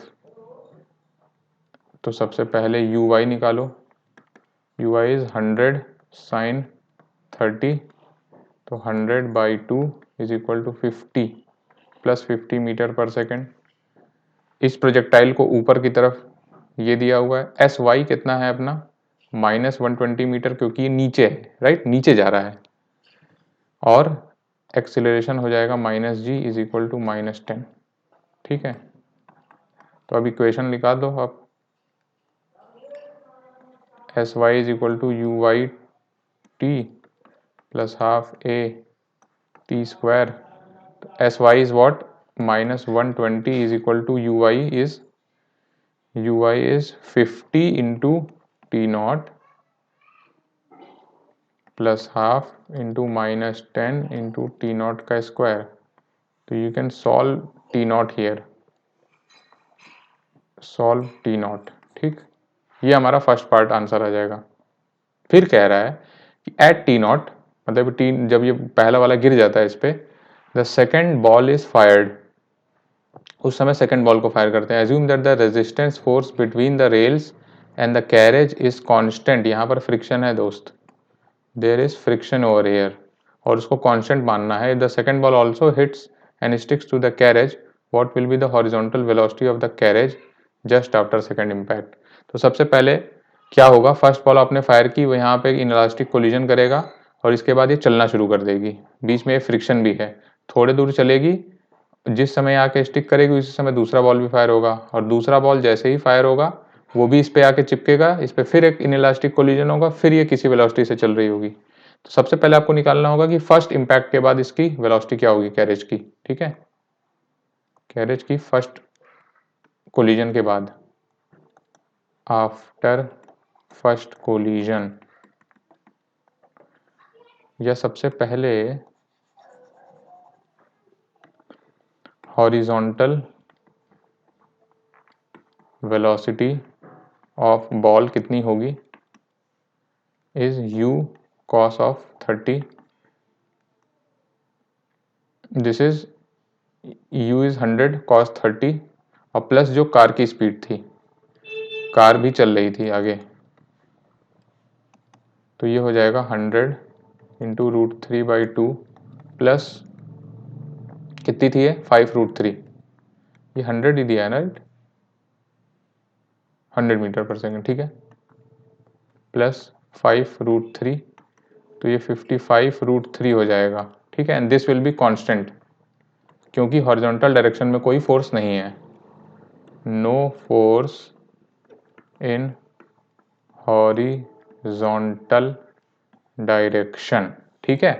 S1: तो सबसे पहले UY निकालो, UY इज 100 साइन 30, तो 100/2 is equal to 50 plus 50 metre पर सेकेंड। इस प्रोजेक्टाइल को ऊपर की तरफ ये दिया हुआ है, SY कितना है अपना -120 मीटर, क्योंकि ये नीचे है, राइट, नीचे जा रहा है। और एक्सीलरेशन हो जाएगा -G इज इक्वल टू -10, ठीक है। तो अब इक्वेशन लिखा दो आप, SY is equal to UYT plus half AT square. SY is what, -120 is equal to UY is 50 into T0 plus half into -10 into T0 का स्क्वायर। तो you can solve T0 here, solve T0, ठीक। ये हमारा first part answer आ जाएगा। फिर कह रहा है कि एट T0, मतलब जब ये पहला वाला गिर जाता है इस पे, the second ball is fired, उस समय सेकेंड बॉल को फायर करते हैं। Assume that the resistance force between the rails and the carriage is constant, यहाँ पर फ्रिक्शन है दोस्त, there is friction over here, और उसको कांस्टेंट मानना है। The second ball also hits and sticks to the carriage, what will be the horizontal velocity of the carriage just after second impact. तो सबसे पहले क्या होगा, फर्स्ट बॉल आपने फायर की, वो यहाँ पे इनलास्टिक कोलिजन करेगा और इसके बाद ये चलना शुरू कर देगी। बीच में ये फ्रिक्शन भी है, थोड़े दूर चलेगी, जिस समय आके स्टिक करेगी उसी समय दूसरा बॉल भी फायर होगा, और दूसरा बॉल जैसे ही फायर होगा वो भी इस पे आके चिपकेगा, इस पे फिर एक इनइलास्टिक कोलिजन होगा, फिर ये किसी वेलोसिटी से चल रही होगी। तो सबसे पहले आपको निकालना होगा कि फर्स्ट इंपैक्ट के बाद इसकी वेलोसिटी क्या होगी कैरेज की, ठीक है। कैरेज की फर्स्ट कोलिजन के बाद, आफ्टर फर्स्ट कोलिजन, या सबसे पहले हॉरिजॉन्टल वेलोसिटी ऑफ बॉल कितनी होगी, is U cos of 30, this is U is 100 cos 30, और प्लस जो कार की स्पीड थी, कार भी चल रही थी आगे, तो ये हो जाएगा 100 इंटू √3/2 प्लस कितनी थी ये 5√3, ये 100 ही दिया है ना, राइट, 100 मीटर पर सेकेंड, ठीक है, प्लस 5√3, तो ये 55√3 हो जाएगा, ठीक है। And this will be constant, क्योंकि हॉरिजॉन्टल डायरेक्शन में कोई फोर्स नहीं है, no force in horizontal direction, ठीक है,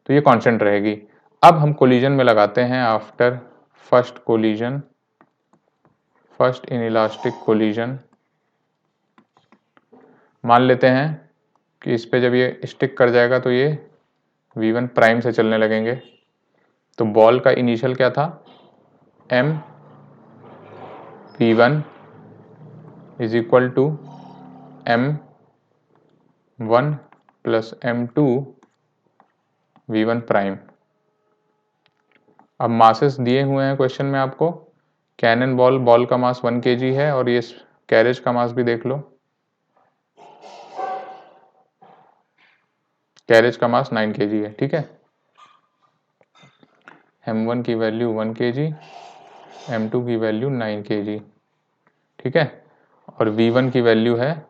S1: तो ये कांस्टेंट रहेगी। अब हम कोलिजन में लगाते हैं after first collision, first in elastic collision, मान लेते हैं कि इस पे जब ये स्टिक कर जाएगा तो ये v1 प्राइम से चलने लगेंगे, तो बॉल का इनिशियल क्या था, m v1 is equal to m1 plus m2 v1 prime. अब मासेस दिए हुए हैं क्वेश्चन में आपको, कैनन बॉल का मास 1 kg है, और ये कैरेज का मास भी देख लो, कैरेज का मास 9 kg है, ठीक है। m1 की वैल्यू 1 kg, m2 की वैल्यू 9 kg, ठीक है, और v1 की वैल्यू है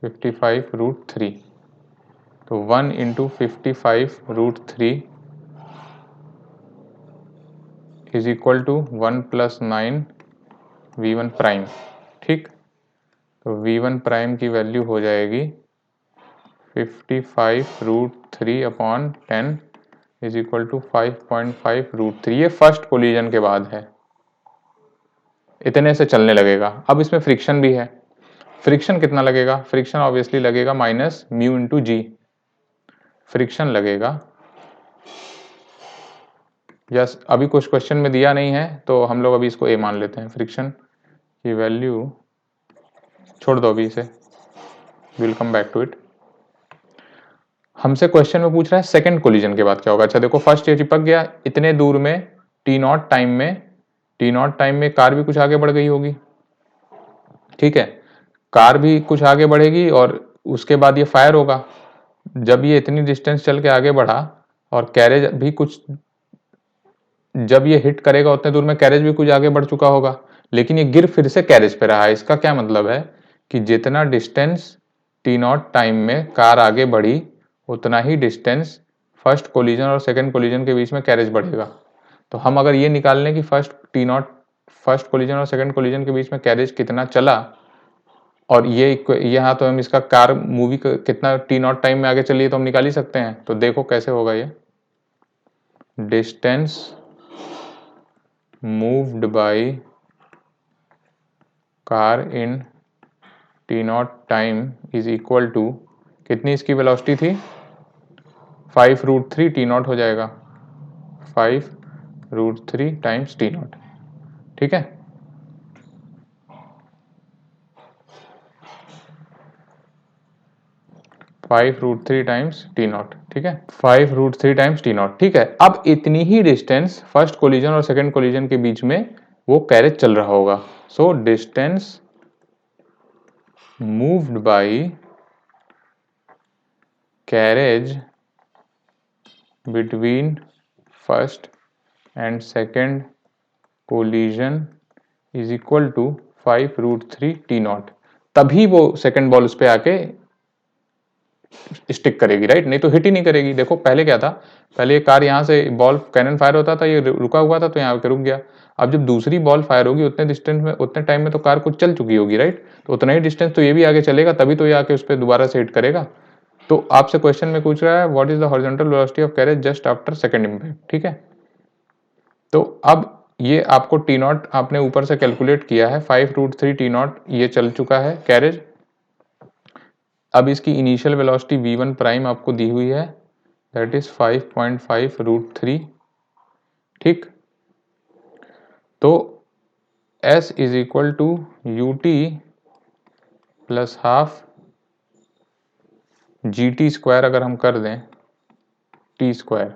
S1: 55√3, तो 1 into 55√3 is equal to 1 plus 9 v1 prime, ठीक, तो v1 प्राइम की वैल्यू हो जाएगी 55√3 अपॉन 10 इज इक्वल टू 5.5√3। ये फर्स्ट कोलिजन के बाद है, इतने से चलने लगेगा। अब इसमें फ्रिक्शन भी है, फ्रिक्शन कितना लगेगा, फ्रिक्शन ऑब्वियसली लगेगा माइनस म्यू इंटू जी, फ्रिक्शन लगेगा, यस, अभी कुछ क्वेश्चन में दिया नहीं है तो हम लोग अभी इसको ए मान लेते हैं, फ्रिक्शन की वैल्यू छोड़ दो अभी इसे, will come back to it. हमसे क्वेश्चन में पूछ रहा है सेकंड कोलिजन के बाद क्या होगा। अच्छा देखो, फर्स्ट ये चिपक गया इतने दूर में, t0 टाइम में, t0 टाइम में कार भी कुछ आगे बढ़ गई होगी, ठीक है, कार भी कुछ आगे बढ़ेगी और उसके बाद ये फायर होगा। जब ये इतनी डिस्टेंस चल के आगे बढ़ा और कैरेज भी कुछ, जब ये हिट करेगा उतने दूर में कैरेज भी कुछ आगे बढ़ चुका होगा, लेकिन ये गिर फिर से कैरेज पे रहा है। इसका क्या मतलब है कि जितना डिस्टेंस t0 टाइम में कार आगे बढ़ी उतना ही डिस्टेंस फर्स्ट कोलिजन और सेकंड कोलिजन के बीच में कैरेज बढ़ेगा। तो हम अगर ये निकाल लें कि फर्स्ट कोलिजन और सेकंड कोलिजन के बीच में कैरेज कितना चला, और ये यहाँ तो हम इसका कार मूवी कितना t0 टाइम में आगे चली है तो हम निकाल ही सकते हैं। तो देखो कैसे होगा, ये distance moved by car in t0 time is equal to, कितनी इसकी वेलोसिटी थी, 5√3 t0 हो जाएगा, 5√3 टाइम्स t0, ठीक है। Five root three times t0, ठीक है, 5√3 टाइम्स t0, ठीक है। अब इतनी ही डिस्टेंस फर्स्ट कोलिजन और सेकंड कोलिजन के बीच में वो कैरेज चल रहा होगा। So distance moved by carriage between first and second collision is equal to 5√3 t0, तभी वो सेकंड बॉल उस पे आके स्टिक करेगी, राइट, नहीं तो हिट ही नहीं करेगी। देखो पहले क्या था, पहले ये कार यहाँ से बॉल कैनन फायर होता था, ये रुका हुआ था तो यहाँ पे रुक गया। अब जब दूसरी बॉल फायर होगी उतने डिस्टेंस में, उतने टाइम में तो कार कुछ चल चुकी होगी, राइट, तो उतना ही डिस्टेंस तो ये भी आगे चलेगा, तभी तो ये आके उस पर दोबारा से हिट करेगा। तो आपसे क्वेश्चन में पूछ रहा है what is the horizontal velocity of carriage just after second impact, ठीक है। तो अब ये आपको t0 आपने ऊपर से कैलकुलेट किया है, 5√3 t0 ये चल चुका है कैरेज। अब इसकी इनिशियल वेलोसिटी v1 प्राइम आपको दी हुई है, दैट इज 5.5√3, ठीक। तो s is equal to ut plus half gt square, अगर हम कर दें t square,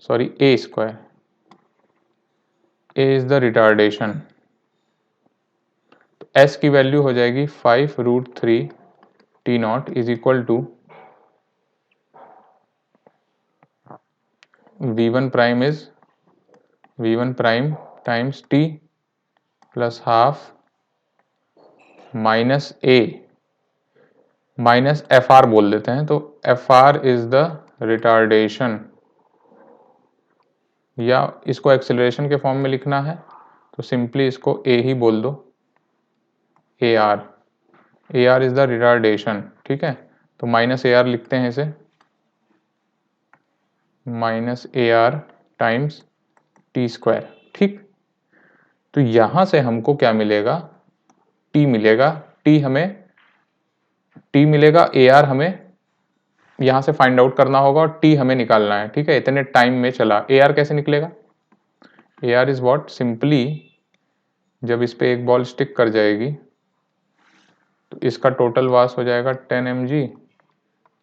S1: sorry a square, a is the retardation, तो s की वैल्यू हो जाएगी 5√3 t0 is equal to v1 prime is v1 prime times t plus half minus a minus F R बोल देते हैं, तो F R is the retardation, या इसको एक्सेलरेशन के फॉर्म में लिखना है तो सिंपली इसको ए ही बोल दो, A R is the retardation. ठीक है, तो माइनस ए आर लिखते हैं इसे, minus A R times T square. ठीक, तो यहां से हमको क्या मिलेगा, टी मिलेगा, टी मिलेगा, ए आर हमें यहां से फाइंड आउट करना होगा और टी हमें निकालना है। ठीक है, इतने टाइम में चला, ए आर कैसे निकलेगा, A R is what, simply जब इस पे एक बॉल स्टिक कर जाएगी तो इसका टोटल मास हो जाएगा 10 mg,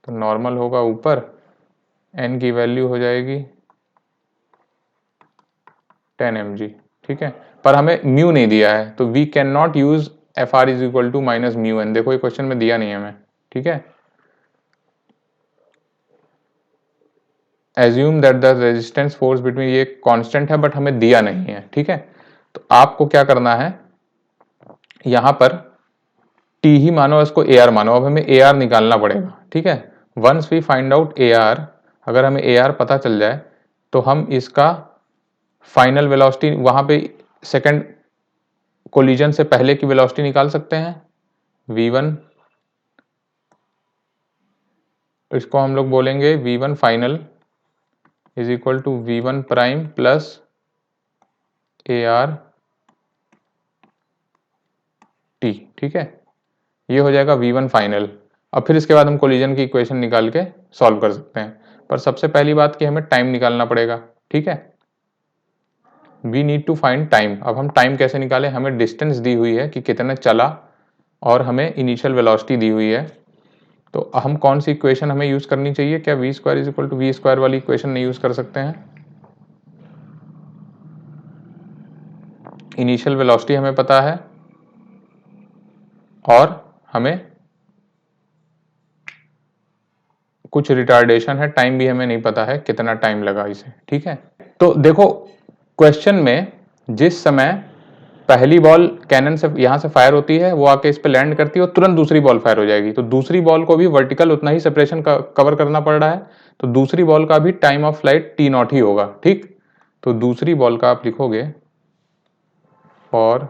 S1: तो नॉर्मल होगा ऊपर, n की वैल्यू हो जाएगी 10 mg। ठीक है, पर हमें म्यू नहीं दिया है, तो we can not use F R is equal to minus mu N. देखो ये क्वेश्चन में दिया नहीं है हमें। ठीक है, assume that the resistance force between, ये कांस्टेंट है बट हमें दिया नहीं है। ठीक है, तो आपको क्या करना है, यहां पर टी ही मानो, इसको ए आर मानो, अब हमें ए आर निकालना पड़ेगा। ठीक है, once we find out A R, अगर हमें ए आर पता चल जाए तो हम इसका फाइनल वेलोसिटी, वहां पे सेकंड कोलिजन से पहले की वेलोसिटी निकाल सकते हैं, v1, इसको हम लोग बोलेंगे v1 final is equal to v1 prime plus A R T. ठीक है, ये हो जाएगा v1 फाइनल। अब फिर इसके बाद हम कोलिजन की इक्वेशन निकाल के सॉल्व कर सकते हैं, पर सबसे पहली बात कि हमें टाइम निकालना पड़ेगा। ठीक है, we need to find time. अब हम टाइम कैसे निकालें, हमें डिस्टेंस दी हुई है कि कितना चला और हमें इनिशियल वेलोसिटी दी हुई है, तो हम कौन सी इक्वेशन हमें यूज करनी चाहिए, क्या V square is equal to V square वाली इक्वेशन नहीं यूज कर सकते हैं, इनिशियल वेलोसिटी हमें पता है और हमें कुछ रिटार्डेशन है, टाइम भी हमें नहीं पता है कितना टाइम लगा इसे। ठीक है, तो देखो क्वेश्चन में जिस समय पहली बॉल कैनन से यहां से फायर होती है, वो आके इस पे लैंड करती है और तुरंत दूसरी बॉल फायर हो जाएगी, तो दूसरी बॉल को भी वर्टिकल उतना ही सेपरेशन कवर करना पड़ रहा है, तो दूसरी बॉल का भी time of flight T naught ही होगा। ठीक, तो दूसरी बॉल का आप लिखोगे for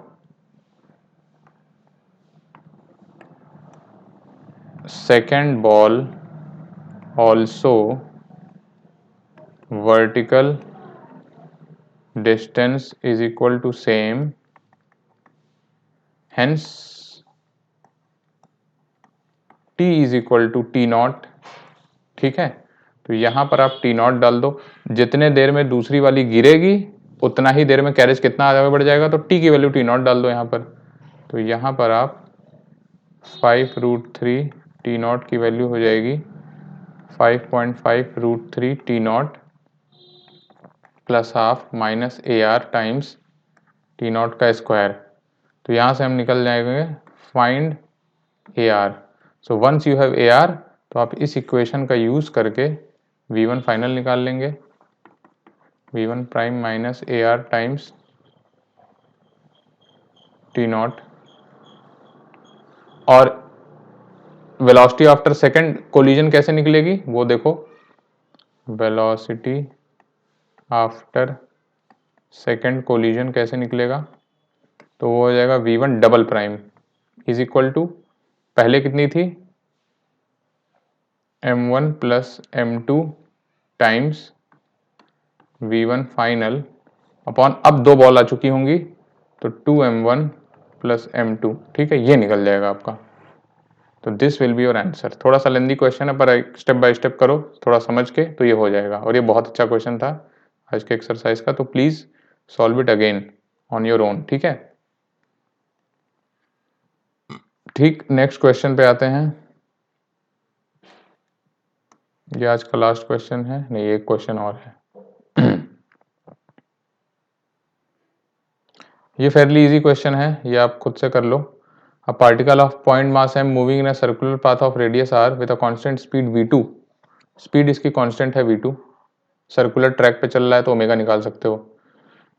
S1: second ball also vertical distance is equal to same, hence t is equal to T naught. ठीक है, तो यहां पर आप टी नॉट डाल दो, जितने देर में दूसरी वाली गिरेगी उतना ही देर में कैरेज कितना आगे बढ़ जाएगा, तो t की वैल्यू टी नॉट डाल दो यहां पर, तो यहां पर आप 5√3 टी नॉट की वैल्यू हो जाएगी 5.5√3 T naught plus half minus A R times T naught का स्क्वायर, तो यहां से हम निकल जाएंगे find A R. So once you have A R, तो आप इस इक्वेशन का यूज करके v1 फाइनल निकाल लेंगे, v1 prime minus A R times T not, और वेलोसिटी आफ्टर सेकंड कोलिजन कैसे निकलेगी वो देखो, वेलोसिटी आफ्टर सेकंड कोलिजन कैसे निकलेगा, तो वो हो जाएगा v1 double prime is equal to, पहले कितनी थी m1 plus m2 times v1 final upon, अब दो बॉल आ चुकी होंगी तो 2m1 प्लस m2। ठीक है, ये निकल जाएगा आपका, तो this will be your answer. थोड़ा सा लेंदी क्वेश्चन है पर स्टेप बाय स्टेप करो थोड़ा समझ के तो ये हो जाएगा, और ये बहुत अच्छा क्वेश्चन था आज के एक्सरसाइज का, तो please solve it again on your own. ठीक है, ठीक, नेक्स्ट क्वेश्चन पे आते हैं, ये आज का लास्ट क्वेश्चन है, नहीं एक क्वेश्चन और है। ये फेयरली इजी क्वेश्चन है, ये आप खुद से कर लो। A particle of point mass m moving in a circular path of radius r with a constant speed v2, speed इसकी कांस्टेंट है v2, सर्कुलर ट्रैक पे चल रहा है तो ओमेगा निकाल सकते हो।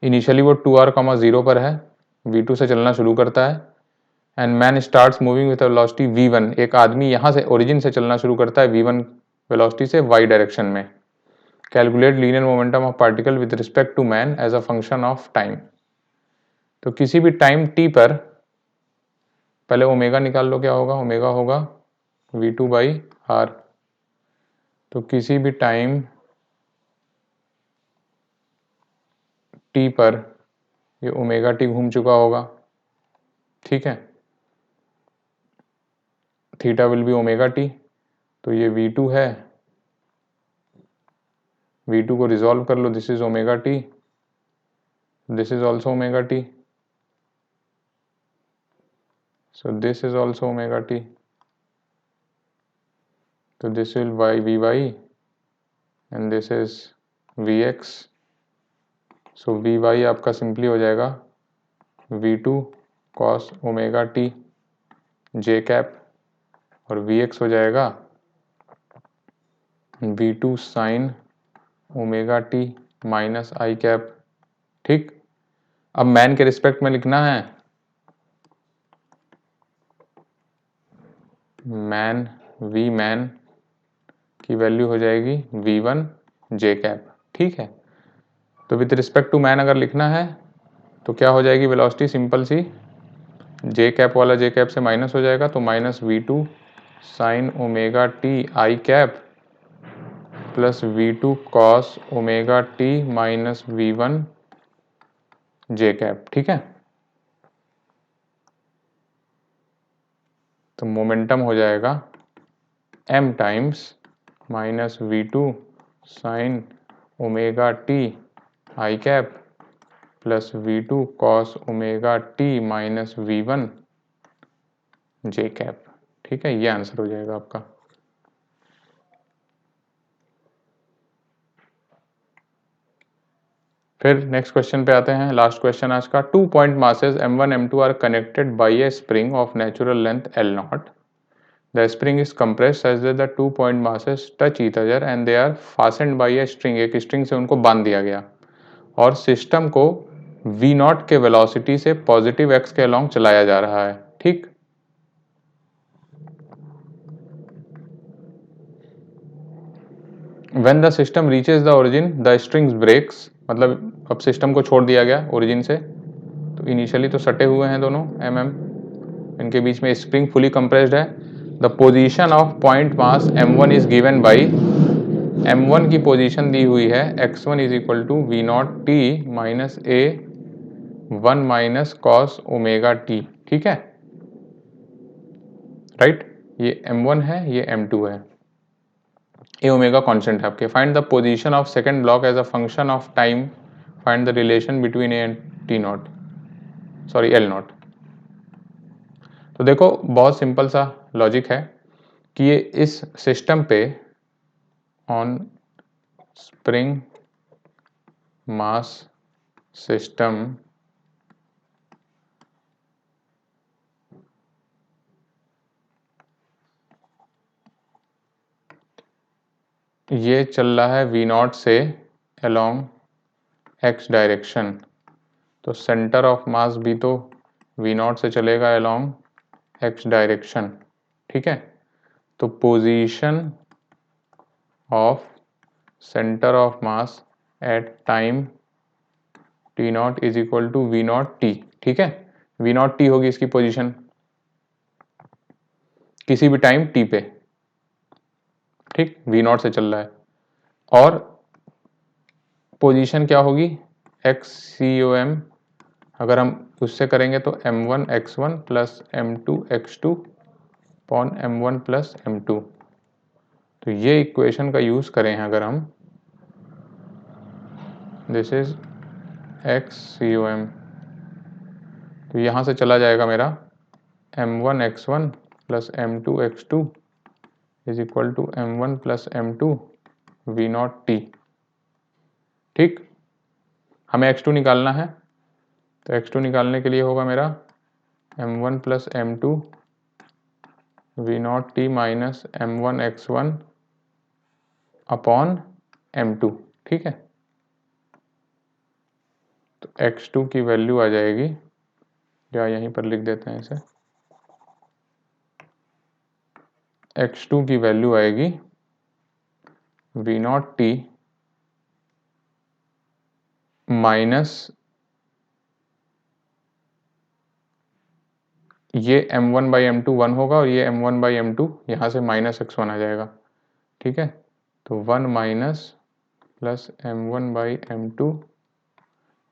S1: इनिशियली वो 2r, 0 पर है, v2 से चलना शुरू करता है and man starts moving with velocity v1। एक आदमी यहाँ से ओरिजिन से चलना शुरू करता है v1 वेलोसिटी से y डायरेक्शन में। Calculate linear momentum of particle with respect to man as a function of time. तो किसी भी टाइम t पर पहले ओमेगा निकाल लो, क्या होगा, ओमेगा होगा v2/r। तो किसी भी टाइम t पर ये ओमेगा टी घूम चुका होगा, ठीक है, theta will be omega t. तो ये v2 है, v2 को रिजॉल्व कर लो, this is omega t, this is also omega t, so this is also omega t, so this will vy and this is vx, so vy आपका simply हो जाएगा v2 cos omega t j cap और vx हो जाएगा v2 sin omega t minus i cap. ठीक, अब man के respect में लिखना है, मैन v मैन की वैल्यू हो जाएगी v1 j कैप। ठीक है, तो विथ रिस्पेक्ट टू मैन अगर लिखना है तो क्या हो जाएगी वेलोसिटी, सिंपल सी, जे कैप वाला जे कैप से माइनस हो जाएगा, तो minus v2 sign omega T I cap plus v2 cos omega T minus v1 J cap. ठीक है, तो मोमेंटम हो जाएगा m times minus v2 sign omega T I cap plus v2 cos omega T minus v1 J cap. ठीक है, ये answer हो जाएगा आपका। फिर नेक्स्ट क्वेश्चन पे आते हैं, लास्ट क्वेश्चन आज का। 2 point masses m1 m2 are connected by a spring of natural length L0. The spring is compressed such that the 2 point masses touch each other and they are fastened by a string. एक string से उनको बांध दिया गया और system को v0 के velocity से पॉजिटिव x के अलोंग चलाया जा रहा है। ठीक, When the system reaches the origin, the strings breaks, मतलब अब सिस्टम को छोड़ दिया गया ओरिजिन से, तो इनिशियली तो सटे हुए हैं दोनों इनके बीच में स्प्रिंग फुली कंप्रेस्ड है। The position of point mass m1 is given by, m1 की पोजीशन दी हुई है x1 is equal to V naught T minus A 1 minus cos omega T. ठीक है, राइट, ये m1 है, ये m2 है, ए ओमेगा कॉन्स्टेंट है आपके। Find the position of second block as a function of time, find the relation between A and T naught, sorry L naught. तो देखो बहुत सिंपल सा लॉजिक है कि ये इस सिस्टम पे ऑन स्प्रिंग मास सिस्टम ये चल रहा है v0 से अलोंग x डायरेक्शन, तो सेंटर ऑफ मास भी तो v0 से चलेगा अलोंग x डायरेक्शन। ठीक है, तो position of centre of mass at time t0 is equal to v0 t। ठीक है, v0 t होगी इसकी पोजीशन किसी भी टाइम t पे। ठीक, v0 से चल रहा है और पोजीशन क्या होगी xcom, अगर हम उससे करेंगे तो m1 x1 plus m2 x2 upon m1 plus m2। तो ये इक्वेशन का यूज करें हैं अगर हम, दिस इज xcom, तो यहां से चला जाएगा मेरा m1 x1 plus m2 x2 is equal to m1 plus m2 v0 t। ठीक, हमें x2 निकालना है, तो x2 निकालने के लिए होगा मेरा m1 plus m2 v0 t minus m1 x1 upon m2। ठीक है। तो x2 की वैल्यू आ जाएगी, या यहीं पर लिख देते हैं इसे, x2 की वैल्यू आएगी V0T माइनस ये m1/m2 1 होगा और ये m1/m2 यहाँ से -x1 आ जाएगा, ठीक है। तो 1 माइनस प्लस m1/m2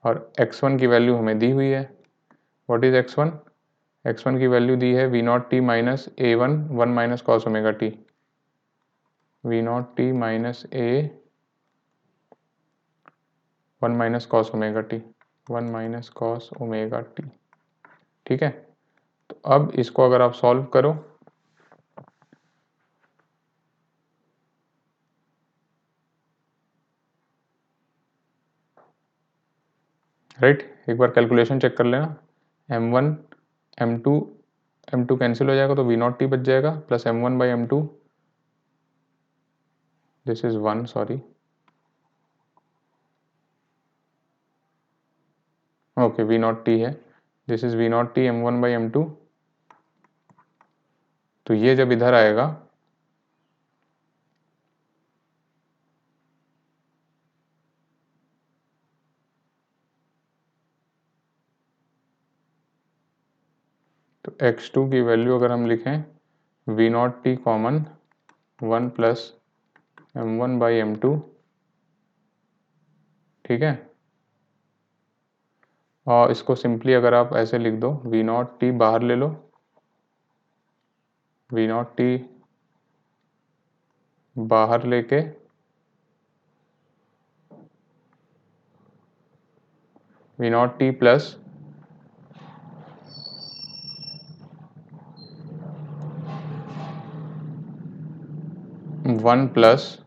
S1: और x1 की वैल्यू हमें दी हुई है। What is x1? x1 की वैल्यू दी है V0T minus A1 1 minus cos omega T, V0T minus A 1 minus cos omega T, 1 minus cos omega T, ठीक है। तो अब इसको अगर आप सॉल्व करो, राइट, एक बार कैलकुलेशन चेक कर लेना, m1 m2 कैंसिल हो जाएगा तो V0T बच जाएगा plus m1/m2, this is 1, sorry, okay V0T है, दिस इज V0T m1/m2। तो ये जब इधर आएगा तो x2 की वैल्यू अगर हम लिखें V0T कॉमन 1 प्लस m1/m2, ठीक है। और इसको सिंपली अगर आप ऐसे लिख दो, V0T बाहर ले लो, V0T बाहर लेके V0T प्लस 1 प्लस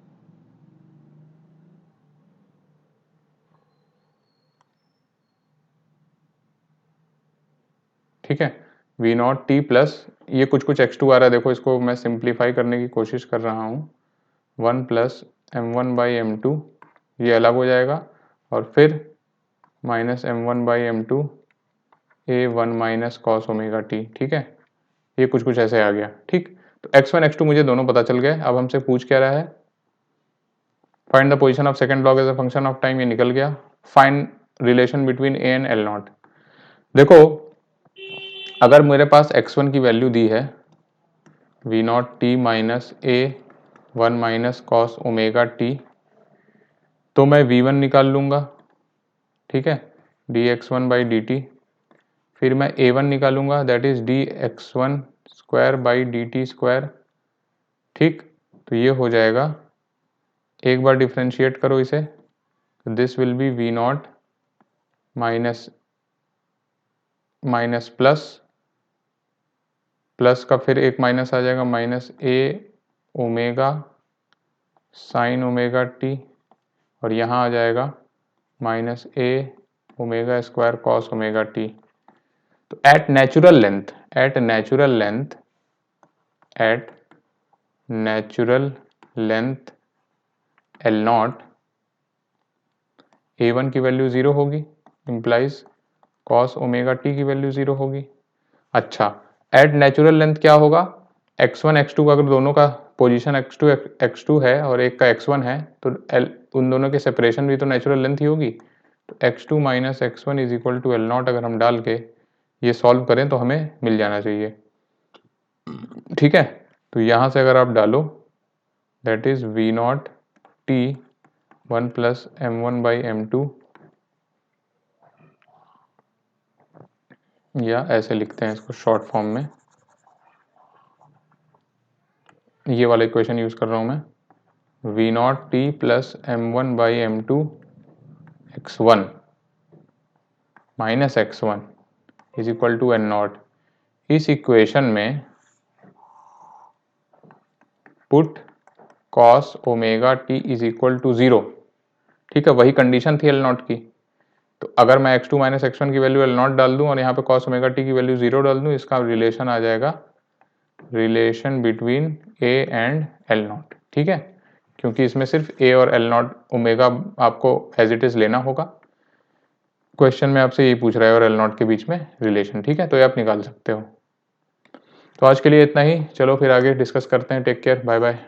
S1: ठीक है, V0T प्लस ये कुछ x2 आ रहा है, देखो इसको मैं सिंप्लीफाई करने की कोशिश कर रहा हूँ, 1 प्लस m1/m2 ये अलग हो जाएगा और फिर minus m1/m2 A1 minus cos omega T, ठीक है। ये कुछ ऐसे आ गया, ठीक। तो x1 x2 मुझे दोनों पता चल गए। अब हमसे पूछ क्या रहा है, find the position of second log as a function of time, ये निकल गया। Find relation between a and L0। देखो अगर मेरे पास x1 की वैल्यू दी है V0T minus A1 minus cos omega t, तो मैं V1 निकाल लूंगा, ठीक है, dx1/dt। फिर मैं A1 निकालूंगा, that is dx1 square by dt square, ठीक। तो ये हो जाएगा, एक बार डिफ्रेंशिएट करो इसे, तो this will be V0 minus minus plus का फिर एक माइनस आ जाएगा, minus A omega sine omega t, और यहाँ आ जाएगा minus A omega square cos omega t. तो at natural length L0 A1 की वैल्यू 0 होगी, इंप्लाइज कॉस ओमेगा टी की वैल्यू 0 होगी। अच्छा, एट नेचुरल लेंथ क्या होगा, x1 x2 का अगर दोनों का पोजीशन x2 है और एक का x1 है, तो उन दोनों के सेपरेशन भी तो नेचुरल लेंथ ही होगी। तो x2 minus x1 is equal to L0 अगर हम डाल के ये सॉल्व करें तो हमें मिल जाना चाहिए, ठीक है। तो यहाँ से अगर आप डालो, that is V0T 1 plus m1/m2, या ऐसे लिखते हैं इसको शॉर्ट फॉर्म में, ये वाला इक्वेशन यूज कर रहा हूं मैं, V0T plus m1/m2 x1 minus x1 is equal to N0। इस इक्वेशन में put cos omega T is equal to 0, ठीक है, वही कंडीशन थी L0 की। तो अगर मैं x2 माइनस x1 की वैल्यू L0 डाल दूं और यहाँ पे कॉस ओमेगा टी की वैल्यू 0 डाल दूं, इसका रिलेशन आ जाएगा relation between A and L0, ठीक है। क्योंकि इसमें सिर्फ ए और एल नॉट ओमेगा आपको एज इट इज़ लेना होगा। क्वेश्चन में आपसे यही पूछ रहा है और एल नॉट के बीच में रिलेशन, ठीक है, तो ये आप निकाल सकते हो। तो आज के लिए इतना ही, चलो फिर आगे डिस्कस करते हैं। Take care, bye bye.